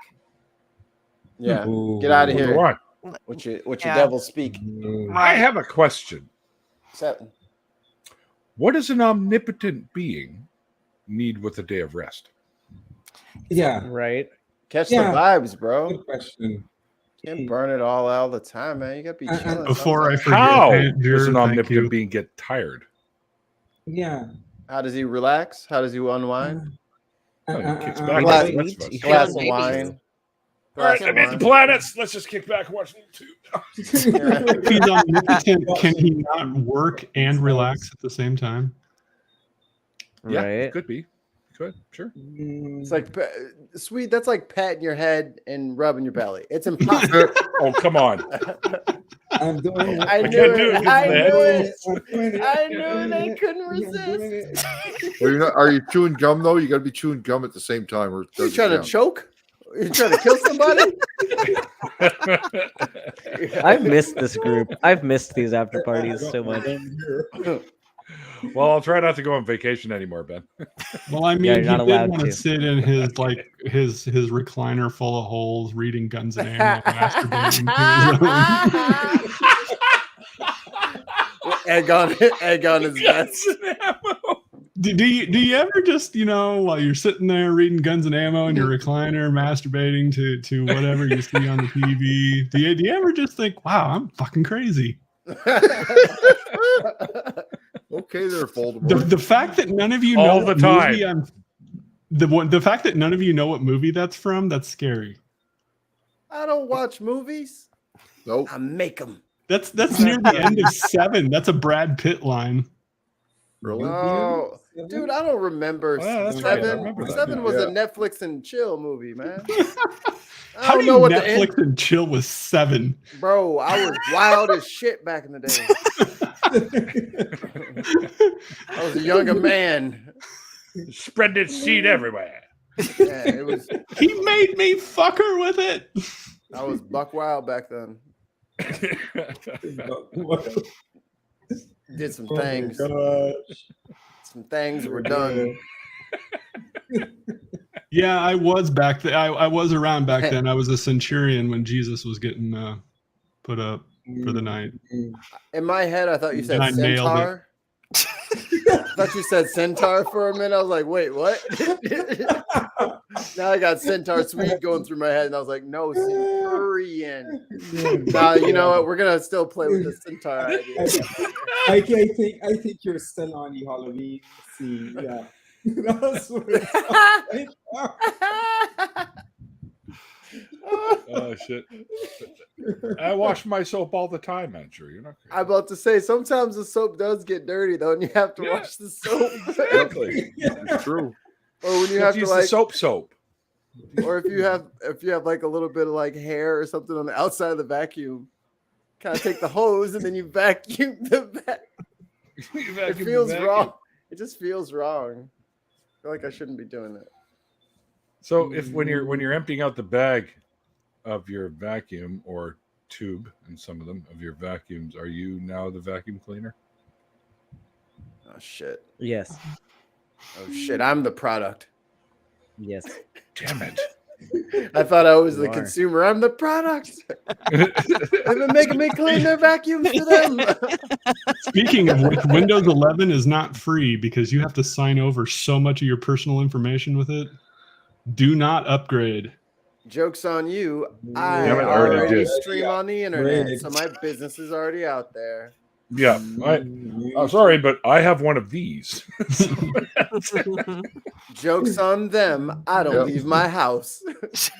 Yeah, get out of here. What? What you devil speak? I have a question. 7. What does an omnipotent being need with a day of rest? Yeah. Right. Catch the vibes, bro. Good question. Can't burn it all the time, man. You gotta be chilling. Before I forget, How Andrew, does an thank omnipotent you. being get tired? Yeah. How does he relax? How does he unwind? He kicks back. Glass, and watches us. glass of wine. All right, I made the planets. Let's just kick back and watch YouTube. If he's omnipotent, can he not work and relax at the same time? Yeah, Right. it could be. Could, sure. It's like sweet. That's like patting your head and rubbing your belly. It's impossible. Oh, come on. I'm doing it. I can't knew do it. it. I knew it. I'm doing it. I knew they couldn't resist. Well, you're not, are you chewing gum though? You got to be chewing gum at the same time. Or it You doesn't trying to count. choke? You trying to kill somebody? I've missed this group. I've missed these after parties so much. Well, I'll try not to go on vacation anymore, Ben. Well, I mean, Yeah, he you're not did allowed want to to. sit in his recliner full of holes, reading Guns and Ammo, masturbating to his own. egg on his vest. Do you ever just, while you're sitting there reading Guns and Ammo in your recliner, masturbating to whatever you see on the TV, do you ever just think, wow, I'm fucking crazy? Okay, there, Voldemort. The fact that none of you All know the what time. movie the fact that none of you know what movie that's from, that's scary. I don't watch movies. Nope. I make them. That's near the end of 7. That's a Brad Pitt line. Really? Oh, dude, I don't remember. Oh, that's right. I 7. remember that. 7 was Yeah. a Netflix and chill movie, man. How do you Netflix and chill with 7? Bro, I was wild as shit back in the day. I was a younger man. Spread its seed everywhere. Yeah, it was. He made me fuck her with it. I was buck wild back then. Did some things. Some things were done. Yeah, I was back then. I was around back then. I was a centurion when Jesus was getting put up for the night. In my head, I thought you said And I nailed it. centaur. I thought you said centaur for a minute. I was like, wait, what? Now I got centaur sweet going through my head, and I was like, no, centurion. Nah, you know what? We're gonna still play with the centaur idea. I think you're still on the Halloween scene. Yeah. That's what it's Oh shit! I wash my soap all the time, Andrew. You're not. I'm about to say sometimes the soap does get dirty though, and you have to wash the soap. Exactly. It's true. Or when you Let's have to use like the soap. or if you have like a little bit of like hair or something on the outside of the vacuum, kind of take the hose and then you vacuum the back. It feels wrong. It just feels wrong. I feel like I shouldn't be doing that. So if when you're emptying out the bag of your vacuum or tube in some of them of your vacuums. Are you now the vacuum cleaner? Oh shit. Yes. Oh shit. I'm the product. Yes. Damn it. I thought I was You the are. consumer. I'm the product. They've been making me clean their vacuums for them. Speaking of which, Windows 11 is not free because you have to sign over so much of your personal information with it. Do not upgrade. Joke's on you. I Damn it, I already already did. stream on the internet, Great. so my business is already out there. Yeah. I'm sorry, but I have one of these. Joke's on them. I don't Yep. leave my house.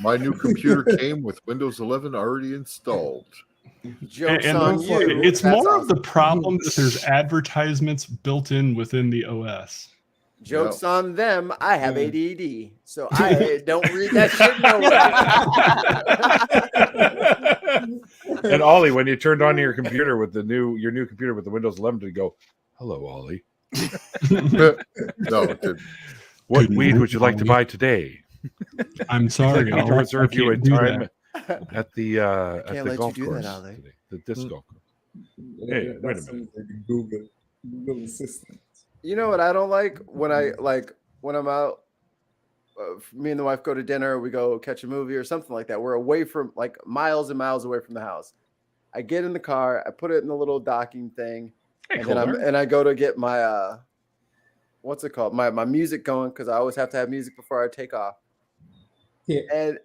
My new computer came with Windows 11 already installed. Joke's And on also, you. it's That's more of the awesome. problem that there's advertisements built in within the OS. Joke's on them. I have ADD, so I don't read that shit nowhere. And Ollie, when you turned on your computer with your new computer with the Windows 11, to go, "Hello, Ollie. No, it didn't. What Good weed would you like to morning, buy today? I'm sorry. I need to Ollie, reserve I you a can't do time that. at the can't let you golf do that, course Ollie. today, the disc golf course." Hey, wait a minute. Google Assistant. You know what I don't like when I'm out. Me and the wife go to dinner. We go catch a movie or something like that. We're away from like miles and miles away from the house. I get in the car. I put it in the little docking thing, Hey, and then I go to get my what's it called? My music going because I always have to have music before I take off. Yeah. And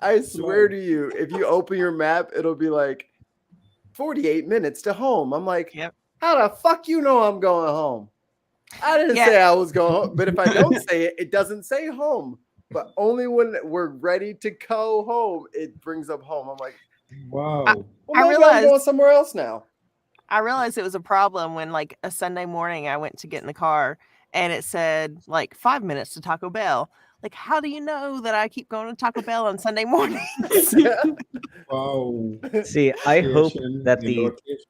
I swear to you, if you open your map, it'll be like 48 minutes to home. I'm like, Yep. how the fuck you know I'm going home? I didn't Yeah. say I was going home, but if I don't say it, it doesn't say home. But only when we're ready to go home, it brings up home. I'm like, Wow. well, I maybe I'm realized- going somewhere else now. I realized it was a problem when, like, a Sunday morning I went to get in the car and it said, like, 5 minutes to Taco Bell. Like, how do you know that I keep going to Taco Bell on Sunday mornings? Wow. See, I hope Location, that the the location.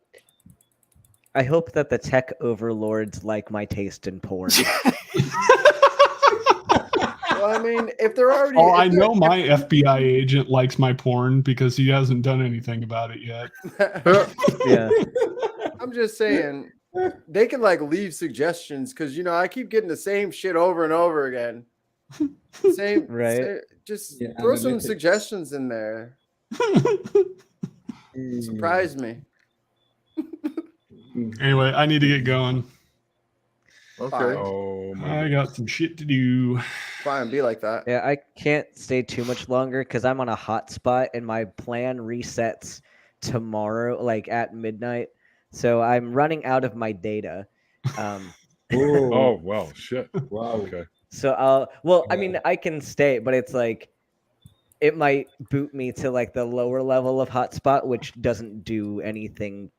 I hope that the tech overlords like my taste in porn. Well, I mean, if they're already, Oh, if I they're- know my FBI agent likes my porn because he hasn't done anything about it yet. Yeah. I'm just saying, they can like leave suggestions because I keep getting the same shit over and over again. Same, Right. just Yeah, throw some analytics. suggestions in there. Surprise me. Anyway, I need to get going. Okay. Oh my! I got some shit to do. Fine, be like that. Yeah, I can't stay too much longer because I'm on a hotspot and my plan resets tomorrow, like at midnight. So I'm running out of my data. Oh well, shit. Wow. Okay. So I mean, I can stay, but it's like it might boot me to like the lower level of hotspot, which doesn't do anything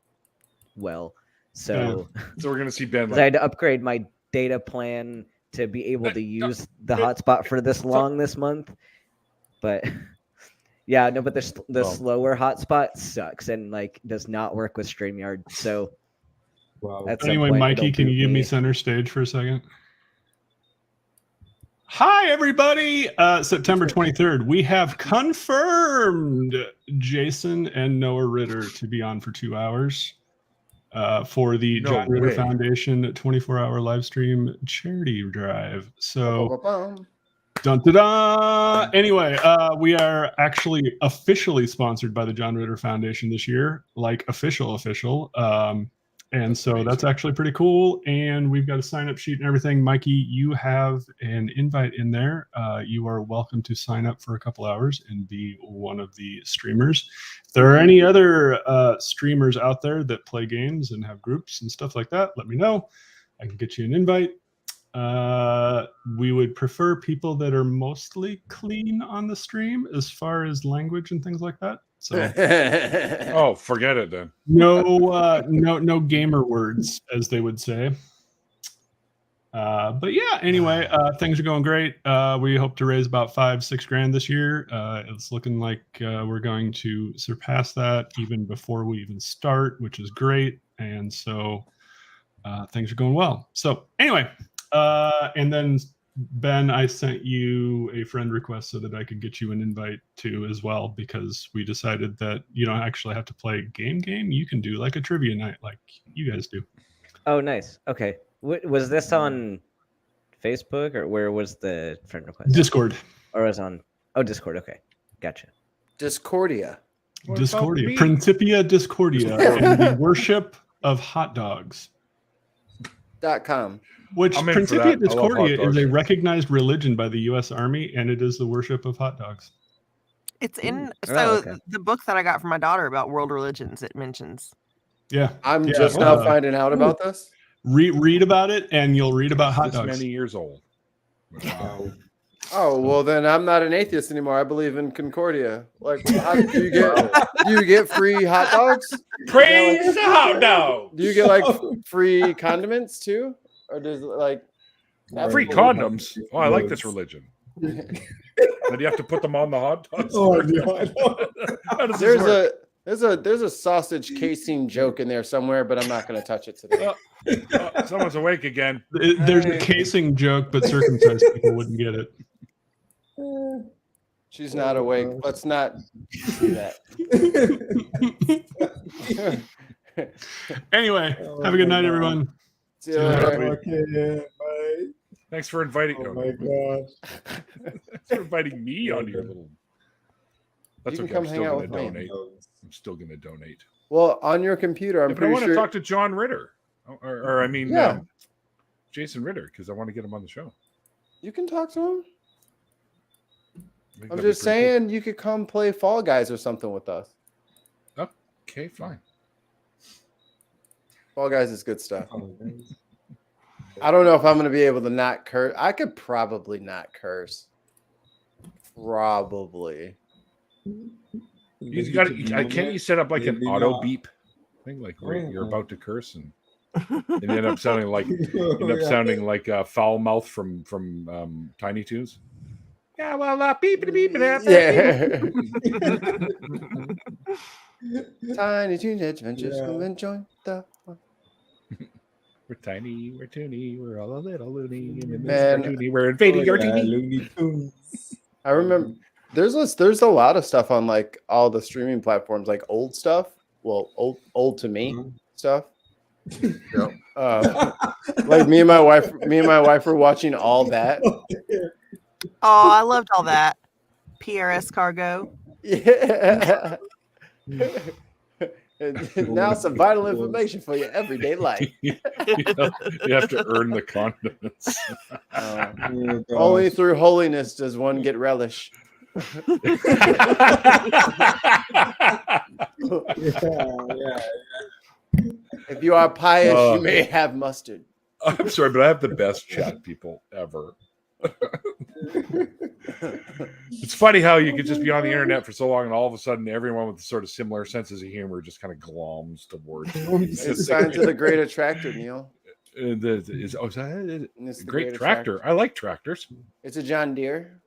well. So So we're gonna see Ben. 'cause I had to upgrade my data plan to be able to use the hotspot for this long this month. But yeah, no, but the Well. slower hotspot sucks and like does not work with StreamYard. So Wow. at some Anyway, point, Mikey, it'll can you boot give me center stage for a second? Hi, everybody. September 23rd, we have confirmed Jason and Noah Ritter to be on for 2 hours for the No John Ritter way. Foundation 24-hour live stream charity drive. So, Ba-ba-ba-bum. dun, dun, dun. Anyway, we are actually officially sponsored by the John Ritter Foundation this year, like official. And so that's actually pretty cool. And we've got a sign up sheet and everything. Mikey, you have an invite in there. You are welcome to sign up for a couple hours and be one of the streamers. If there are any other streamers out there that play games and have groups and stuff like that, let me know. I can get you an invite. We would prefer people that are mostly clean on the stream as far as language and things like that. So Oh, forget it then. no gamer words, as they would say. But yeah, anyway, things are going great. We hope to raise about $5-6 grand this year. It's looking like we're going to surpass that even before we even start, which is great. And so things are going well. So anyway, and then Ben, I sent you a friend request so that I could get you an invite to as well, because we decided that you don't actually have to play a game. You can do like a trivia night like you guys do. Oh, nice. Okay. Was this on Facebook or where was the friend request? Discord. Or was on? Oh, Discord. Okay, gotcha. Discordia. What about Discordia. me? Principia Discordia. And the worship of hot dogs. .com. Which I'm in for Principia that. I love hot Discordia is dogs. a recognized religion by the U.S. Army, and it is the worship of hot dogs. It's in Oh, okay. the book that I got from my daughter about world religions. It mentions. Yeah. I'm Yeah, just now finding out about this. Read about it, and you'll read about hot This dogs. many years old. Wow. Oh well, then I'm not an atheist anymore. I believe in Concordia. Like, how, do you get free hot dogs? Praise the hot dog. Do you get like free condiments too, or does it like Free condoms. Oh, I like this religion. But you have to put them on the hot dogs. How does this work? There's a sausage casing joke in there somewhere, but I'm not going to touch it today. Someone's awake again. There's a casing joke, but circumcised people wouldn't get it. She's not awake. Let's not do that. Anyway, have a good night, everyone. See you later. Okay, bye. Thanks for inviting. Oh my god. Thanks for inviting me on your little. That's You okay. can I'm come still hang out going to with me. donate. I'm still going to donate. Well, on your computer, I'm Yeah, but I pretty want sure. to talk to John Ritter, or I mean, Yeah. Jason Ritter, because I want to get him on the show. You can talk to him. I think I'm that'd be just pretty saying you could come play Fall Guys or something with us. cool. Okay, fine. Fall Guys is good stuff. I don't know if I'm going to be able to not curse. I could probably not curse. Probably. You got to. Can't you set up like an Maybe auto not. beep thing, like where you're Oh. about to curse and you end up sounding like foul mouth from Tiny Toons. Yeah, well, beep beep. Yeah. Tiny Toon Adventures, come and join the fun. We're tiny, we're toony, we're all a little loony. And in Man. this cartoony, we're invading your TV. Looney Tunes. I remember there's a lot of stuff on like all the streaming platforms, like old stuff. Well, old to me stuff. Like me and my wife were watching all that. Oh, I loved all that. PRS cargo. Yeah. And now some vital information for your everyday life. You have to earn the condiments. Only through holiness does one get relish. If you are pious, you may have mustard. I'm sorry, but I have the best chat people ever. It's funny how you could just be on the internet for so long, and all of a sudden, everyone with sort of similar senses of humor just kind of gloms towards. It's signs of the great attractor, Neil. Is It's the the great tractor. I like tractors. It's a John Deere.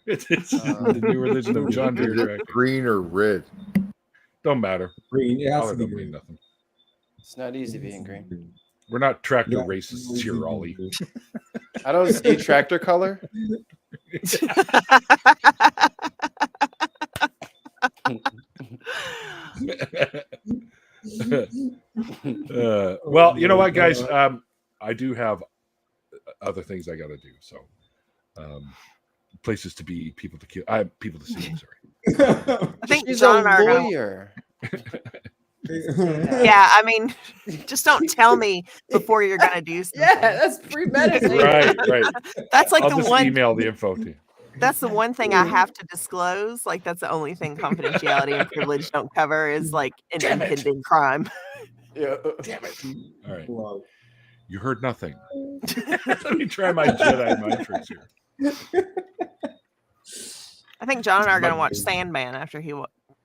It's the new religion of John Deere Is it tractor. green or red? Don't matter. Green. It has Color to be don't mean green. nothing. It's not easy being green. We're not tractor Yeah. racists here, Ollie. I don't see tractor color. Well, you know what, guys? I do have other things I got to do. So, places to be, people to kill. I have people to see. I'm sorry. I think She's John a and I are gonna, lawyer. yeah, I mean, just don't tell me before you're gonna do something. Yeah, that's premeditated. Right. That's like I'll the just one. email the info to you. That's the one thing I have to disclose. Like that's the only thing confidentiality and privilege don't cover is like an Damn it. impending crime. Yeah. Damn it! All right, Wow. you heard nothing. Let me try my Jedi mind tricks here. I think John and I are gonna watch Sandman after he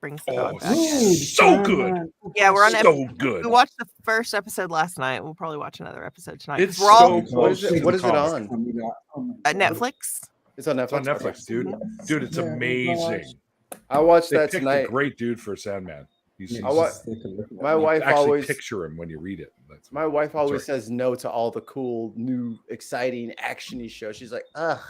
brings the dog back. Ooh, So good. Yeah, we're on. So good. We watched the first episode last night. We'll probably watch another episode tonight. It's We're all so What is close. it? to What the is it comic. on? Netflix. It's on Netflix. It's on Netflix, dude. Dude, it's amazing. I watched They that picked tonight. a great dude for Sandman. He's I wa- my you wife actually always picture him when you read it. That's my wife always sorry. says no to all the cool, new, exciting, actiony shows. She's like, ugh.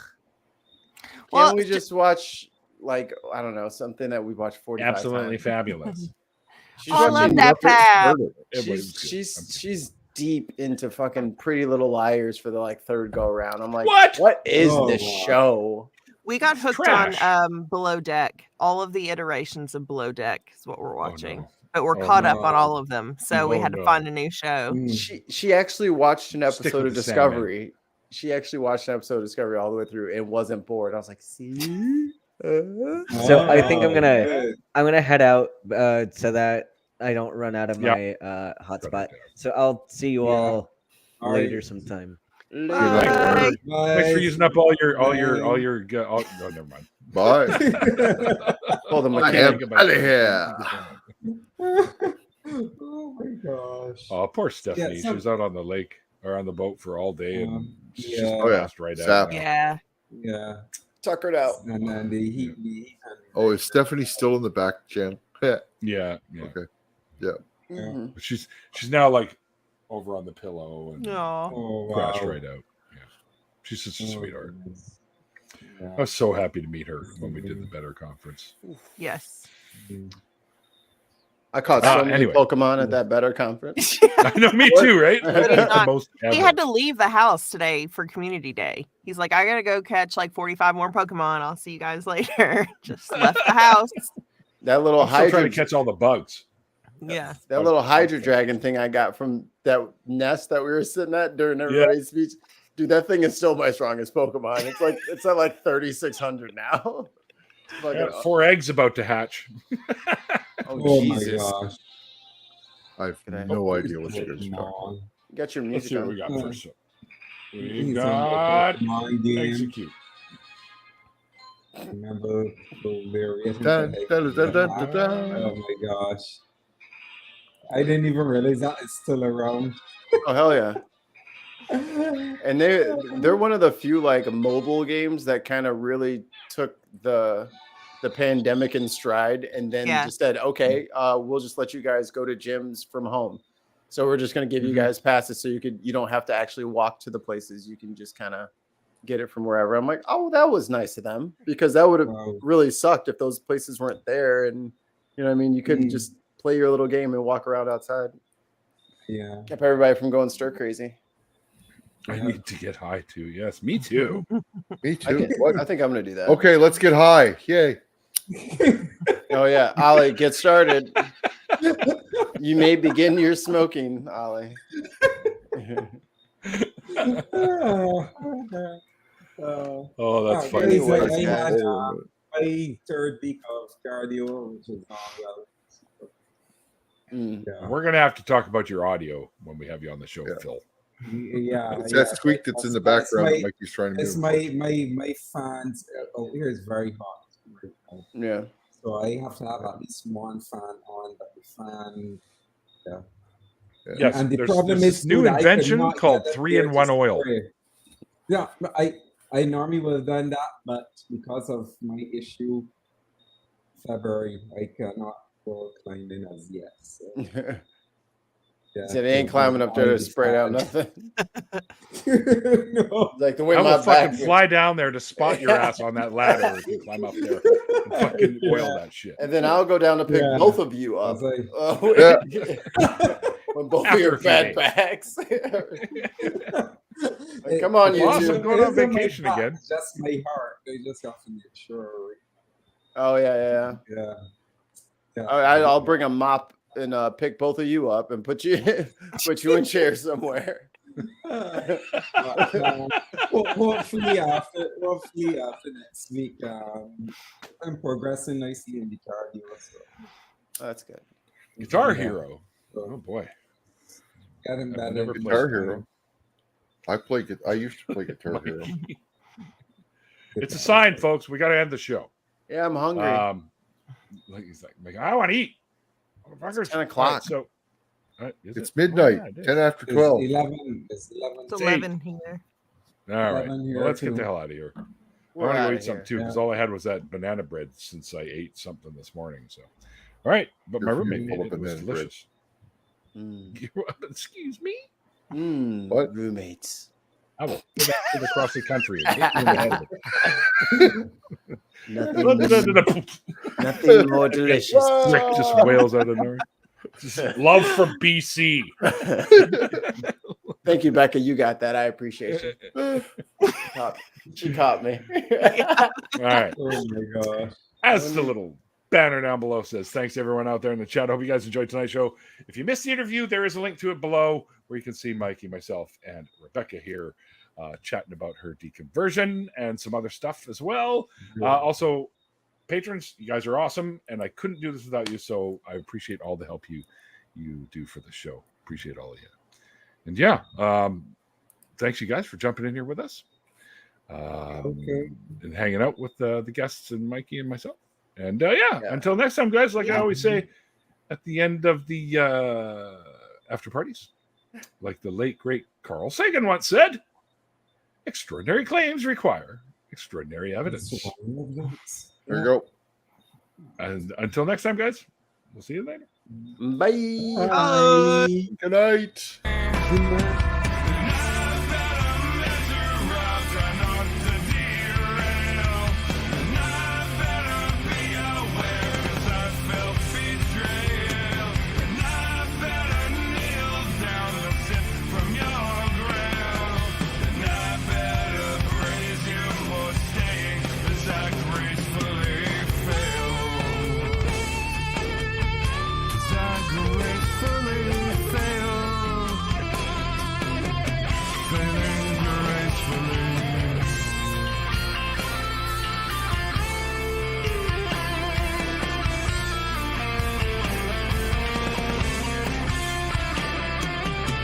Can't Well, we just watch like I don't know something that we watched 45 Absolutely times? fabulous. She's Oh, I love watching that Muppets fab. Murder. It was good. She's deep into fucking Pretty Little Liars for the like third go around. I'm like, What? What is Oh, this wow. show? We got hooked trash. on Below Deck. All of the iterations of Below Deck is what we're watching. no. But we're Oh, caught up no. on all of them. So we Oh, had to no. find a new show. She actually watched an Stick episode with of the Sandman. Discovery. She actually watched an episode of Discovery all the way through and wasn't bored. I was like, see? So I think I'm Oh, gonna good. head out so that I don't run out of Yeah. my hotspot. So I'll see you Yeah. all All later right. sometime. Bye. Thanks for using up all your Bye. oh, never mind. Bye. Well, the I mechanic. am out of here. Oh my gosh. Oh, poor Stephanie. Yeah, She was out on the lake or on the boat for all day, and she's just yeah. Oh, yeah. passed right out. Zap. now. Yeah. Yeah. Tuckered out. And then the heat. Oh, is Stephanie still in the back channel? Yeah. Yeah, yeah. Okay. Mhm. But she's now like over on the pillow and Aw. Oh, crashed wow. right out. Yeah, she's such a Oh, sweetheart. goodness. I Yeah. was so happy to meet her when we did the Better conference. Yes. I caught so many anyway. Pokemon at that Better conference. I know, me too, right? But That's he's the not- most He ever. had to leave the house today for community day. He's like, I gotta go catch like 45 more Pokemon. I'll see you guys later. Just left the house. That little I'm still trying Hydra, to catch all the bugs. Yeah. that little Hydra Dragon thing I got from that nest that we were sitting at during everybody's speech. Dude, that thing is still my strongest Pokemon. It's at like 3,600 now. I got 4 eggs about to hatch. Oh my Jesus. gosh. I have no idea what you guys are talking about. No. You got your Let's music see what on. we got Yeah. first. We He's got on the Pokemon game. execute. Remember the various. Dun, dun, dun, dun, dun, dun. Oh my gosh. I didn't even realize that it's still around. Oh hell yeah! And they're one of the few like mobile games that kind of really took the pandemic in stride, and then Yeah. just said, okay, we'll just let you guys go to gyms from home. So we're just gonna give you Mhm. guys passes, so you don't have to actually walk to the places. You can just kind of get it from wherever. I'm like, oh, that was nice of them, because that would have Wow. really sucked if those places weren't there, and you know what I mean. You couldn't Mm. just play your little game and walk around outside. Yeah. Kept everybody from going stir crazy. I need to get high too. Yes, me too. Me I, too. can- What? I think I'm gonna do that. Okay, let's get high. Yay. Oh yeah, Ollie, get started. You may begin your smoking, Ollie. Oh, that's Oh, funny. anyway, Anyways, I guys. had my third week of cardio, which is not well. Mm. Yeah. We're gonna have to talk about your audio when we have you on the show, Yeah. Phil. Yeah, It's yeah. that squeak that's in the That's background that my- Mikey's trying to It's do. my fans over here is very hot. Very hot. Yeah. So I have to have at least one fan on, but the fan. Yeah. Yes, and the there's problem this is new too that I could invention not called get it 3-in-1 there to oil. spray. Yeah, but I normally would have done that, but because of my issue, February, I cannot go climbing as yet. So, yeah, Said he ain't climbing up there to spray out nothing. No. Like the way I my will fucking back. fly down there to spot your ass on that ladder if you climb up there and fucking oil that shit. And then I'll go down to pick Yeah. both of you I up. was like, Oh, Yeah. when both After of your a few fat days. backs. Like, come on, you Boss, two. I'm going on It isn't my vacation back, again. Just my heart. They just have to make sure. Oh yeah. Yeah. Yeah. I'll bring a mop and pick both of you up and put you in chairs somewhere. Hopefully after next week, I'm progressing nicely in the cardio. So That's good. Guitar Yeah. Hero. Oh boy. getting I've better. never with played Guitar time. Hero. I used to play Guitar Hero. It's a sign, folks. We got to end the show. Yeah, I'm hungry. Like he's like, I want to eat. Motherfuckers. 10 o'clock. So, is It's it? midnight, Oh, yeah, it is. 10 after It's 12. 11. It's 11. It's 11 here. All right. 11 here Well, let's get too. the hell out of here. I We're want to go outta eat something here. too because all I had was that banana bread since I ate something this morning. So, All right, but my Your roommate food made full it. of It was banana bread. delicious. Excuse me. What? Roommates. I will go back to across the country and hit you in the head with it. Nothing more delicious. Rick just wails out of nowhere. Love from BC. Thank you, Becca. You got that. I appreciate you. She caught me. All right. Oh my gosh. As the little banner down below says, thanks everyone out there in the chat. I hope you guys enjoyed tonight's show. If you missed the interview, there is a link to it below where you can see Mikey, myself, and Rebecca here chatting about her deconversion and some other stuff as well. Also, patrons, you guys are awesome, and I couldn't do this without you, so I appreciate all the help you do for the show. Appreciate all of you. And yeah, thanks you guys for jumping in here with us. And hanging out with the guests and Mikey and myself. And until next time, guys, like I always say at the end of the after parties, like the late great Carl Sagan once said, extraordinary claims require extraordinary evidence. There you go. And until next time, guys, we'll see you later. Bye. Good night.